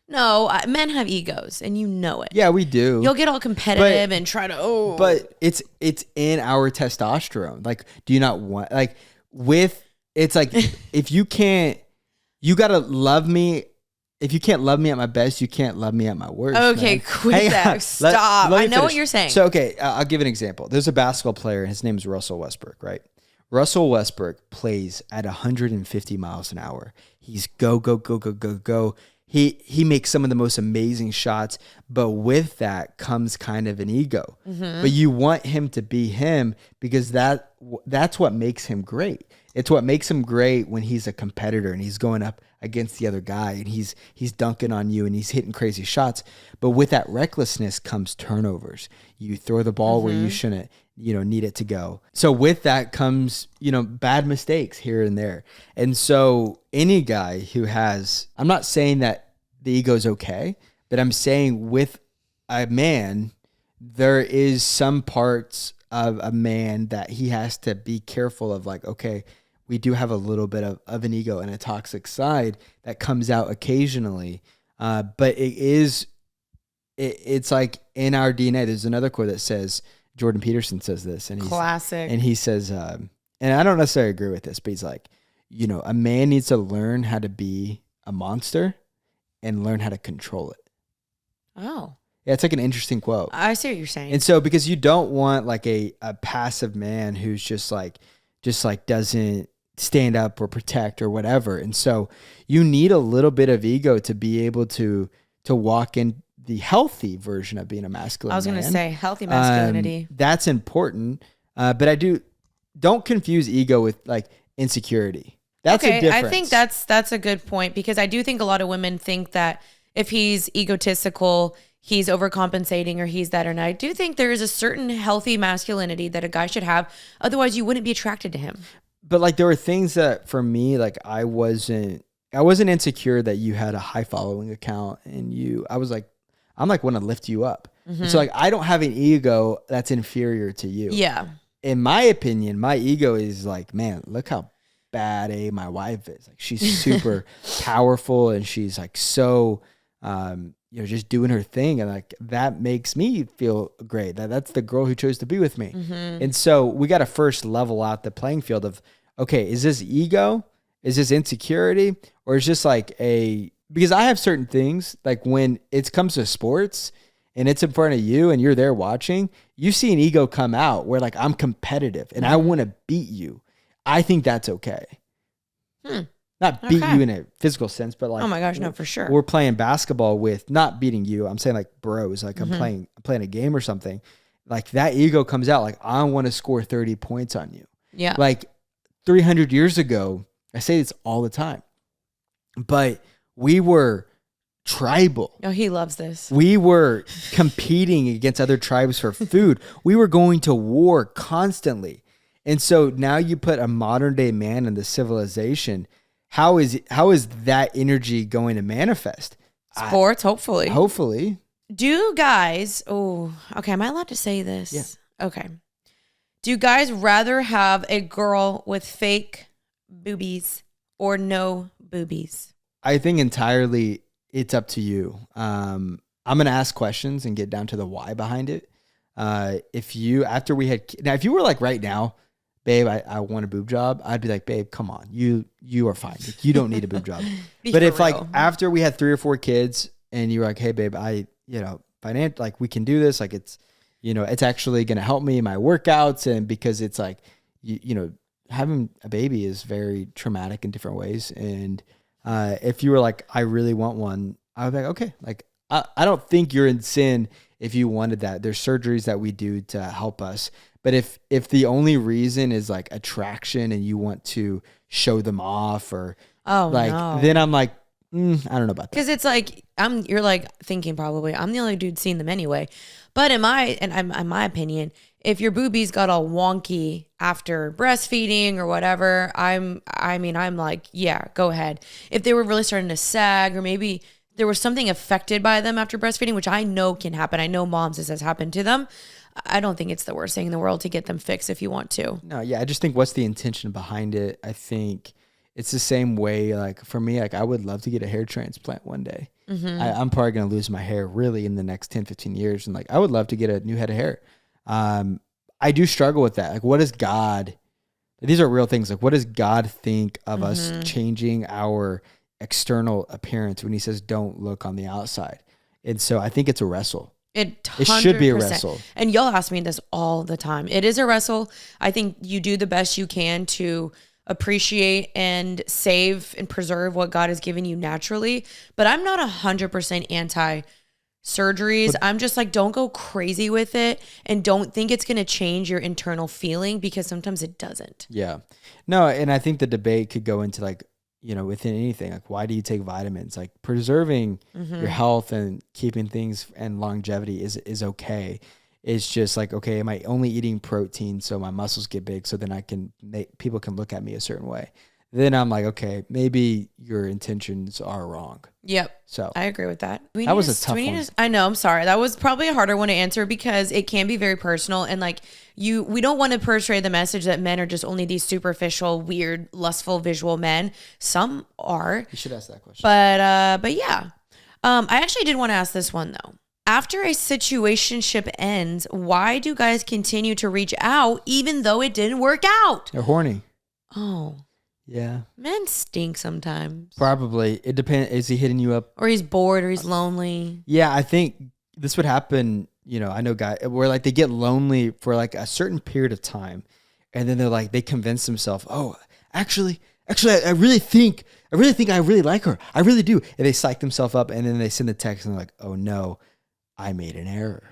No, men have egos, and you know it. Yeah, we do. You'll get all competitive and try to, But it's in our testosterone. Like, do you not want, like, it's like, if you can't, you got to love me. If you can't love me at my best, you can't love me at my worst. Okay, man. quit that. Stop. Let I know finish. what you're saying. So, okay, I'll give an example. There's a basketball player. His name is Russell Westbrook, right? Russell Westbrook plays at 150 miles an hour. He's go, go, go, go, go, go. He makes some of the most amazing shots, but with that comes kind of an ego. But you want him to be him because that's what makes him great. It's what makes him great when he's a competitor and he's going up against the other guy and he's dunking on you and he's hitting crazy shots. But with that recklessness comes turnovers. You throw the ball where you shouldn't, need it to go. So with that comes, bad mistakes here and there. And so any guy who has, I'm not saying that the ego is okay, but I'm saying with a man, there is some parts of a man that he has to be careful of, like, okay, we do have a little bit of an ego and a toxic side that comes out occasionally. But it's like in our DNA. There's another quote that says, Jordan Peterson says this, and classic. And he says, and I don't necessarily agree with this, but he's like, a man needs to learn how to be a monster and learn how to control it. Oh. Yeah, it's like an interesting quote. I see what you're saying. And so because you don't want like a passive man who's just like doesn't stand up or protect or whatever. And so you need a little bit of ego to be able to walk in the healthy version of being a masculine man. I was going to say healthy masculinity. That's important. But don't confuse ego with like insecurity. That's a difference. I think that's a good point, because I do think a lot of women think that if he's egotistical, he's overcompensating, or he's that or not. I do think there is a certain healthy masculinity that a guy should have. Otherwise, you wouldn't be attracted to him. But like there were things that for me, like I wasn't insecure that you had a high following account and I'm like want to lift you up. And so like I don't have an ego that's inferior to you. Yeah. In my opinion, my ego is like, man, look how bad my wife is. Like she's super powerful and she's like so just doing her thing, and like that makes me feel great. That's the girl who chose to be with me. And so we got to first level out the playing field of, okay, is this ego? Is this insecurity? Or is just like because I have certain things, like when it comes to sports and it's in front of you and you're there watching, you see an ego come out where like I'm competitive and I want to beat you. I think that's okay. Not beat you in a physical sense, but like, oh my gosh, no, for sure. We're playing basketball with not beating you. I'm saying like bros, like I'm playing a game or something. Like that ego comes out. Like I want to score 30 points on you. Yeah. Like 300 years ago, I say this all the time, but we were tribal. Oh, he loves this. We were competing against other tribes for food. We were going to war constantly. And so now you put a modern day man in the civilization. How is that energy going to manifest? Sports, hopefully. Hopefully. Do guys, okay, am I allowed to say this? Yeah. Okay. Do guys rather have a girl with fake boobies or no boobies? I think entirely it's up to you. I'm going to ask questions and get down to the why behind it. If you were like right now, babe, I want a boob job, I'd be like, babe, come on. You are fine. Like, you don't need a boob job. But if like after we had 3 or 4 kids and you were like, hey babe, like we can do this. Like it's actually going to help me in my workouts. And because it's like, having a baby is very traumatic in different ways. And If you were like, I really want one, I would be like, okay, like I don't think you're in sin if you wanted that. There's surgeries that we do to help us. But if the only reason is like attraction and you want to show them off or Oh like, no. then I'm like, I don't know about that. Because it's like you're like thinking probably I'm the only dude seeing them anyway. But in my opinion, if your boobies got all wonky after breastfeeding or whatever, I'm like, yeah, go ahead. If they were really starting to sag or maybe there was something affected by them after breastfeeding, which I know can happen. I know moms this has happened to them. I don't think it's the worst thing in the world to get them fixed if you want to. No, yeah, I just think what's the intention behind it? I think it's the same way, like for me, like I would love to get a hair transplant one day. I'm probably going to lose my hair really in the next 10, 15 years. And like, I would love to get a new head of hair. I do struggle with that. Like, what does God, these are real things. Like, what does God think of us changing our external appearance when he says, don't look on the outside? And so I think it's a wrestle. It should be a wrestle. And y'all ask me this all the time. It is a wrestle. I think you do the best you can to appreciate and save and preserve what God has given you naturally. But I'm not 100% anti surgeries. I'm just like, don't go crazy with it and don't think it's going to change your internal feeling because sometimes it doesn't. Yeah. No, and I think the debate could go into like, within anything, like why do you take vitamins? Like preserving your health and keeping things and longevity is okay. It's just like, okay, am I only eating protein so my muscles get big so then people can look at me a certain way? Then I'm like, okay, maybe your intentions are wrong. Yep. So I agree with that. That was a tough one. I know. I'm sorry. That was probably a harder one to answer because it can be very personal. And like we don't want to portray the message that men are just only these superficial, weird, lustful, visual men. Some are. You should ask that question. But yeah. I actually did want to ask this one though. After a situationship ends, why do guys continue to reach out even though it didn't work out? They're horny. Oh. Yeah. Men stink sometimes. Probably. It depends. Is he hitting you up? Or he's bored or he's lonely. Yeah, I think this would happen. I know guys where like they get lonely for like a certain period of time. And then they're like, they convince themselves, oh, actually, I really think I really like her. I really do. And they psych themselves up and then they send the text and they're like, oh no, I made an error.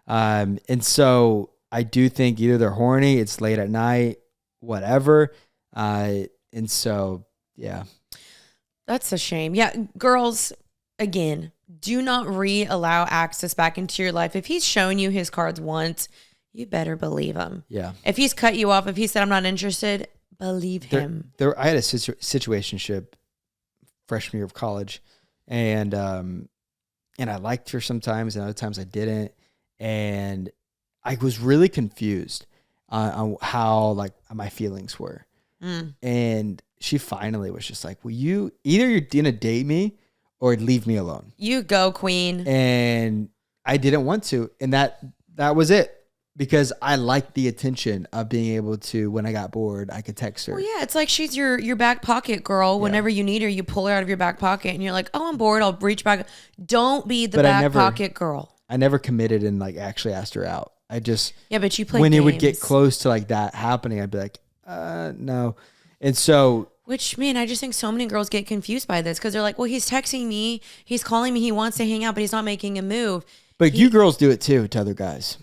And so I do think either they're horny, it's late at night, whatever. And so, yeah. That's a shame. Yeah. Girls, again, do not allow access back into your life. If he's shown you his cards once, you better believe him. Yeah. If he's cut you off, if he said, I'm not interested, believe him. I had a situationship freshman year of college and I liked her sometimes and other times I didn't. And I was really confused on how like my feelings were. And she finally was just like, you're gonna date me or leave me alone. You go, queen. And I didn't want to. And that was it. Because I liked the attention of being able to, when I got bored, I could text her. Well, yeah, it's like she's your back pocket girl. Whenever you need her, you pull her out of your back pocket and you're like, oh, I'm bored. I'll reach back. Don't be the back pocket girl. I never committed and like actually asked her out. I just. Yeah, but you play when games. It would get close to like that happening, I'd be like, no. And so. Which, man, I just think so many girls get confused by this because they're like, well, he's texting me. He's calling me. He wants to hang out, but he's not making a move. But you girls do it too to other guys.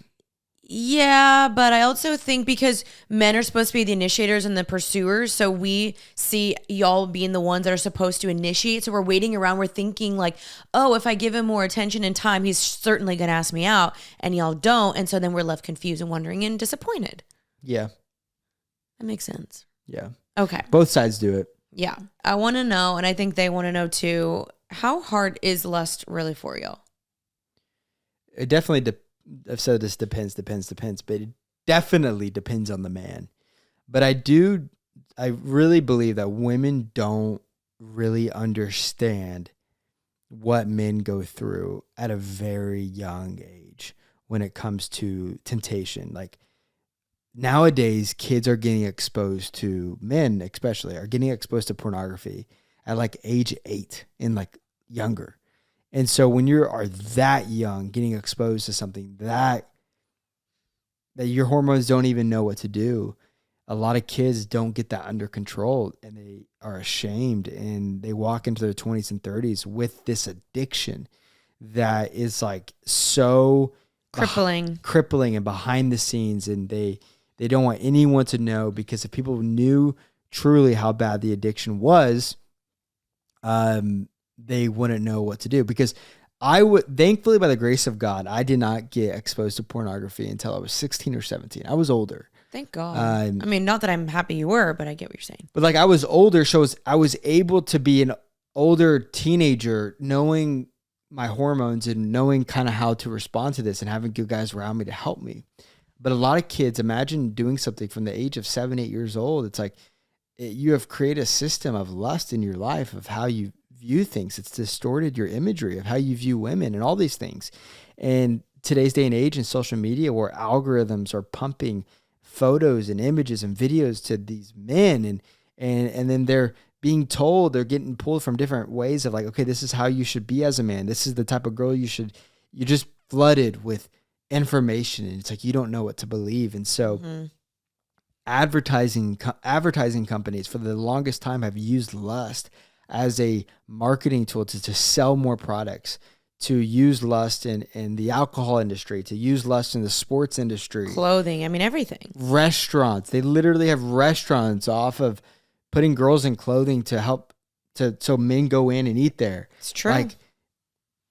Yeah, but I also think because men are supposed to be the initiators and the pursuers, so we see y'all being the ones that are supposed to initiate. So we're waiting around. We're thinking like, oh, if I give him more attention and time, he's certainly going to ask me out. And y'all don't. And so then we're left confused and wondering and disappointed. Yeah. That makes sense. Yeah. Okay. Both sides do it. Yeah. I want to know, and I think they want to know too, how hard is lust really for y'all? It definitely I've said this depends, but it definitely depends on the man. But I really believe that women don't really understand what men go through at a very young age when it comes to temptation. Like nowadays, kids are getting exposed to, men especially, are getting exposed to pornography at like age 8 and like younger. And so when you are that young, getting exposed to something that your hormones don't even know what to do, a lot of kids don't get that under control, and they are ashamed, and they walk into their 20s and 30s with this addiction that is like so crippling and behind the scenes. And they don't want anyone to know, because if people knew truly how bad the addiction was, they wouldn't know what to do. Because thankfully, by the grace of God, I did not get exposed to pornography until I was 16 or 17. I was older. Thank God. I mean, not that I'm happy you were, but I get what you're saying. But like, I was older, so I was able to be an older teenager, knowing my hormones and knowing kind of how to respond to this, and having good guys around me to help me. But a lot of kids, imagine doing something from the age of 7, 8 years old. It's like you have created a system of lust in your life, of how you view things. It's distorted your imagery of how you view women and all these things. And today's day and age in social media, where algorithms are pumping photos and images and videos to these men, and then they're being told, they're getting pulled from different ways of like, okay, this is how you should be as a man. This is the type of girl you're just flooded with information, and it's like you don't know what to believe. And so advertising companies for the longest time have used lust as a marketing tool to sell more products, to use lust in the alcohol industry, to use lust in the sports industry, clothing, I mean, everything. Restaurants. They literally have restaurants off of putting girls in clothing to help so men go in and eat there. It's true. Like,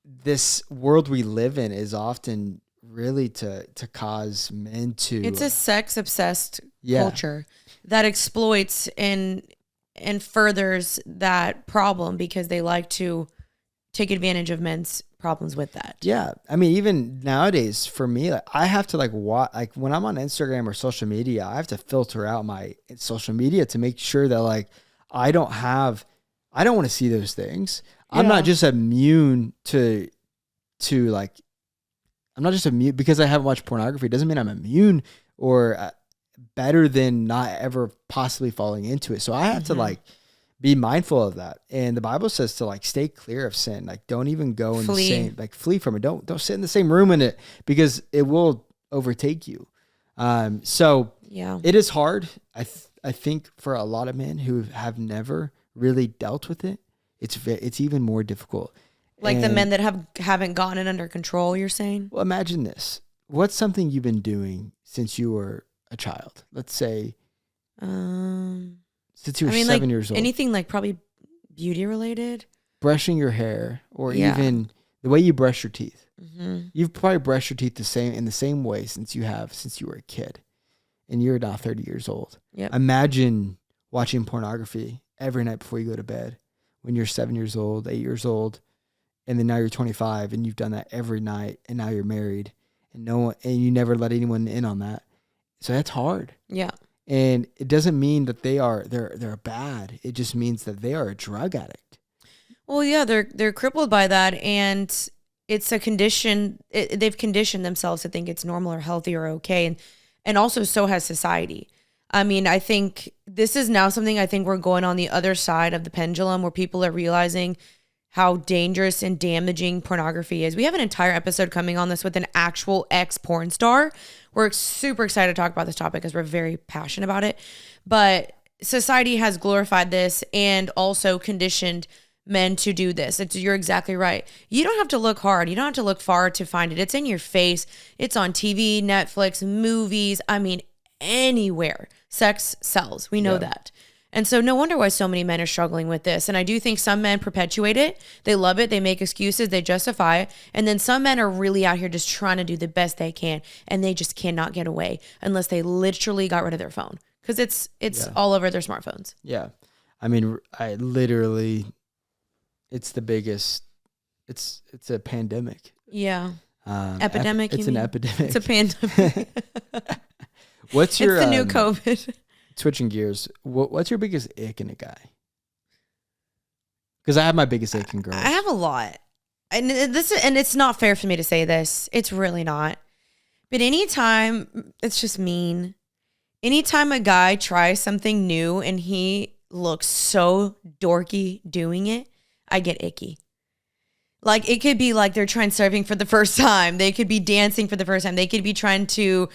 this world we live in is often really to cause men to... It's a sex-obsessed culture that exploits and furthers that problem, because they like to take advantage of men's problems with that. Yeah. I mean, even nowadays for me, like, I have to like when I'm on Instagram or social media, I have to filter out my social media to make sure that like, I don't want to see those things. I'm not just immune to like, I'm not just immune because I haven't watched pornography. It doesn't mean I'm immune or better than not ever possibly falling into it. So I have to like be mindful of that. And the Bible says to like stay clear of sin. Like, don't even go in the same, like flee from it. Don't sit in the same room in it, because it will overtake you. So it is hard. I think for a lot of men who have never really dealt with it, it's even more difficult. Like the men that haven't gotten it under control, you're saying? Well, imagine this. What's something you've been doing since you were a child? Let's say, since you were 7 years old. Anything like probably beauty related. Brushing your hair, or even the way you brush your teeth. Mm-hmm. You've probably brushed your teeth in the same way since you were a kid, and you're now 30 years old. Yep. Imagine watching pornography every night before you go to bed when you're 7 years old, 8 years old. And then now you're 25 and you've done that every night, and now you're married, and you never let anyone in on that. So that's hard. Yeah. And it doesn't mean that they're bad. It just means that they are a drug addict. Well, yeah, they're crippled by that, and it's a condition. They've conditioned themselves to think it's normal or healthy or okay, and also so has society. I mean, I think this is now something I think we're going on the other side of the pendulum, where people are realizing how dangerous and damaging pornography is. We have an entire episode coming on this with an actual ex-porn star. We're super excited to talk about this topic because we're very passionate about it. But society has glorified this and also conditioned men to do this. You're exactly right. You don't have to look hard. You don't have to look far to find it. It's in your face. It's on TV, Netflix, movies. I mean, anywhere. Sex sells. We know that. And so no wonder why so many men are struggling with this. And I do think some men perpetuate it. They love it. They make excuses. They justify it. And then some men are really out here just trying to do the best they can. And they just cannot get away unless they literally got rid of their phone. Because it's all over their smartphones. Yeah. I mean, it's the biggest, it's a pandemic. Yeah. Epidemic. It's an epidemic. It's a pandemic. What's your... It's the new COVID. Switching gears, what's your biggest ick in a guy? Because I have my biggest ick in girls. I have a lot, and it's not fair for me to say this. It's really not. But anytime, it's just mean. Anytime a guy tries something new and he looks so dorky doing it, I get icky. Like, it could be like they're trying surfing for the first time. They could be dancing for the first time. They could be trying to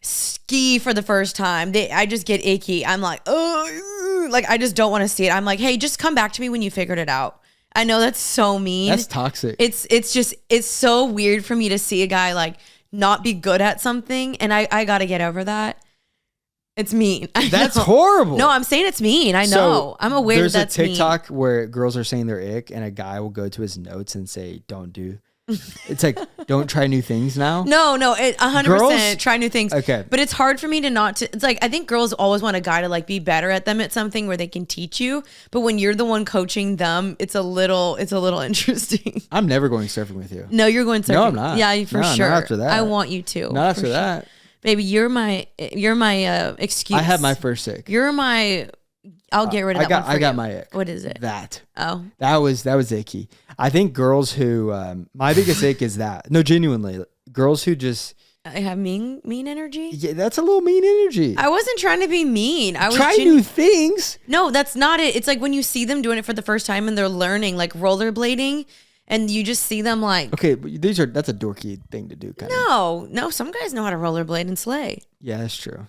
ski for the first time, I just get icky. I'm like, oh, like I just don't want to see it. I'm like, hey, just come back to me when you figured it out. I know that's so mean. That's toxic. It's so weird for me to see a guy like not be good at something, and I got to get over that. It's mean. That's horrible. No, I'm saying it's mean. I know. I'm aware that that's mean. There's a TikTok where girls are saying they're ick, and a guy will go to his notes and say, "Don't do." It's like, don't try new things now. No, 100% try new things. Okay, but it's hard for me to not to. It's like I think girls always want a guy to like be better at them at something where they can teach you. But when you're the one coaching them, it's a little interesting. I'm never going surfing with you. No, you're going surfing. No, I'm not. Yeah, for sure. Not after that. I want you to. Not after that. Baby, you're my excuse. I had my first ick. You're my. I'll get rid of that one for I got you. my ick. What is it? That. Oh. That was icky. I think girls who my biggest ick is that. No, genuinely, girls who just I have mean energy. Yeah, that's a little mean energy. I wasn't trying to be mean. I was try new things. No, that's not it. It's like when you see them doing it for the first time and they're learning, like rollerblading. And you just see them like, okay, but that's a dorky thing to do. No, some guys know how to rollerblade and slay. Yeah, that's true.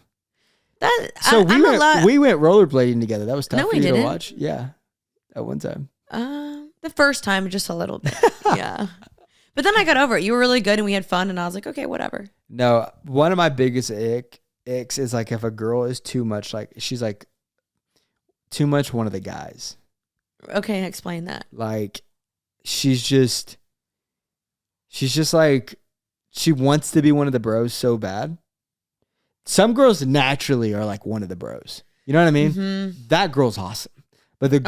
We went rollerblading together. That was tough for you didn't. to watch. Yeah, at one time. The first time, just a little bit. Yeah, but then I got over it. You were really good, and we had fun. And I was like, okay, whatever. No, one of my biggest icks is like if a girl is too much, like she's like too much one of the guys. Okay, explain that. Like. She's just like, she wants to be one of the bros so bad. Some girls naturally are like one of the bros. You know what I mean? Mm-hmm. That girl's awesome. But the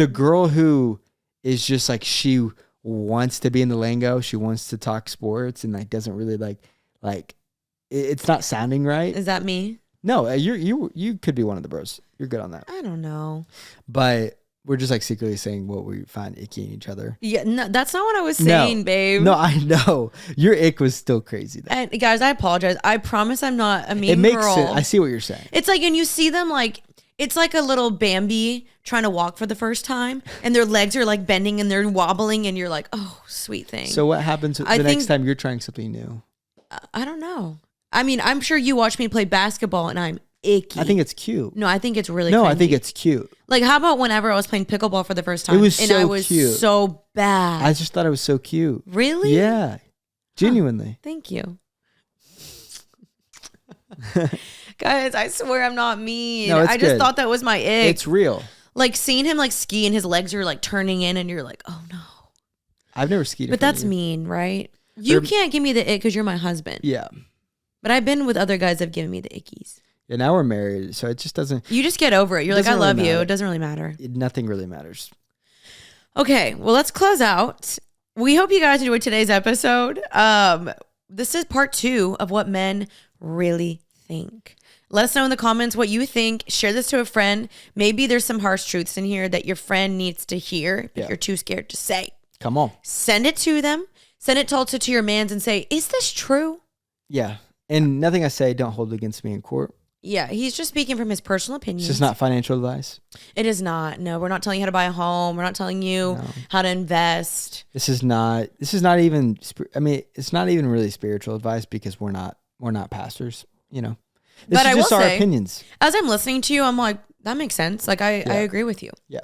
girl who is just like, she wants to be in the lingo. She wants to talk sports and like doesn't really like it's not sounding right. Is that me? No, you could be one of the bros. You're good on that. I don't know. But we're just like secretly saying what we find icky in each other. Yeah, no, that's not what I was saying, babe. No, I know. Your ick was still crazy though. And guys, I apologize. I promise I'm not a mean girl. It makes sense. I see what you're saying. It's like, and you see them like, it's like a little Bambi trying to walk for the first time and their legs are like bending and they're wobbling and you're like, oh, sweet thing. So what happens the next time you're trying something new? I don't know. I mean, I'm sure you watch me play basketball and I'm icky. I think it's cute. No, I think it's really No, cringy. I think it's cute. Like, how about whenever I was playing pickleball for the first time? It was and so I was cute. so bad. I just thought it was so cute. Really? Yeah. Genuinely. Huh. Thank you. Guys, I swear I'm not mean. No, I just thought that was my ick. It's real. Like seeing him like ski and his legs are like turning in and you're like, oh no. I've never skied. But that's mean, right? You can't give me the ick because you're my husband. Yeah. But I've been with other guys that have given me the ickies. Yeah, now we're married, so it just doesn't. You just get over it. You're like, I love you. It doesn't really matter. Nothing really matters. Okay, well, let's close out. We hope you guys enjoyed today's episode. This is part 2 of what men really think. Let us know in the comments what you think. Share this to a friend. Maybe there's some harsh truths in here that your friend needs to hear, but you're too scared to say. Come on. Send it to them. Send it also to your mans and say, is this true? Yeah. And nothing I say, don't hold against me in court. Yeah, he's just speaking from his personal opinion. It's just not financial advice. It is not. No, we're not telling you how to buy a home. We're not telling you how to invest. This is not even, I mean, it's not even really spiritual advice because we're not pastors, you know. This is just our opinions. As I'm listening to you, I'm like, that makes sense. Like, I agree with you. Yeah.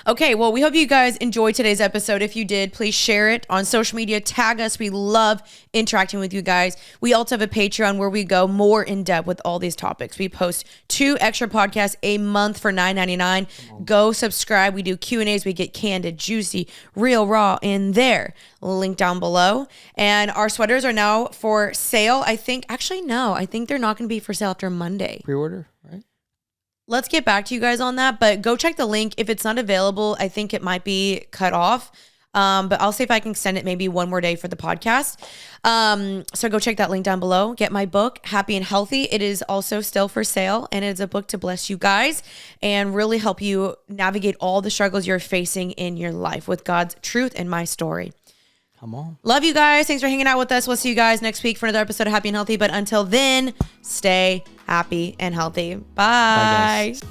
Okay, well, we hope you guys enjoyed today's episode. If you did, please share it on social media. Tag us. We love interacting with you guys. We also have a Patreon where we go more in depth with all these topics. We post 2 extra podcasts a month for $9.99. Go subscribe. We do Q&As. We get candid, juicy, real, raw in there. Link down below. And our sweaters are now for sale. I think they're not going to be for sale after Monday. Pre-order, right? Let's get back to you guys on that, but go check the link. If it's not available, I think it might be cut off. But I'll see if I can extend it maybe one more day for the podcast. So go check that link down below. Get my book, Happy and Healthy. It is also still for sale, and it's a book to bless you guys and really help you navigate all the struggles you're facing in your life with God's truth and my story. Come on. Love you guys. Thanks for hanging out with us. We'll see you guys next week for another episode of Happy and Healthy. But until then, stay happy and healthy. Bye. Bye, guys.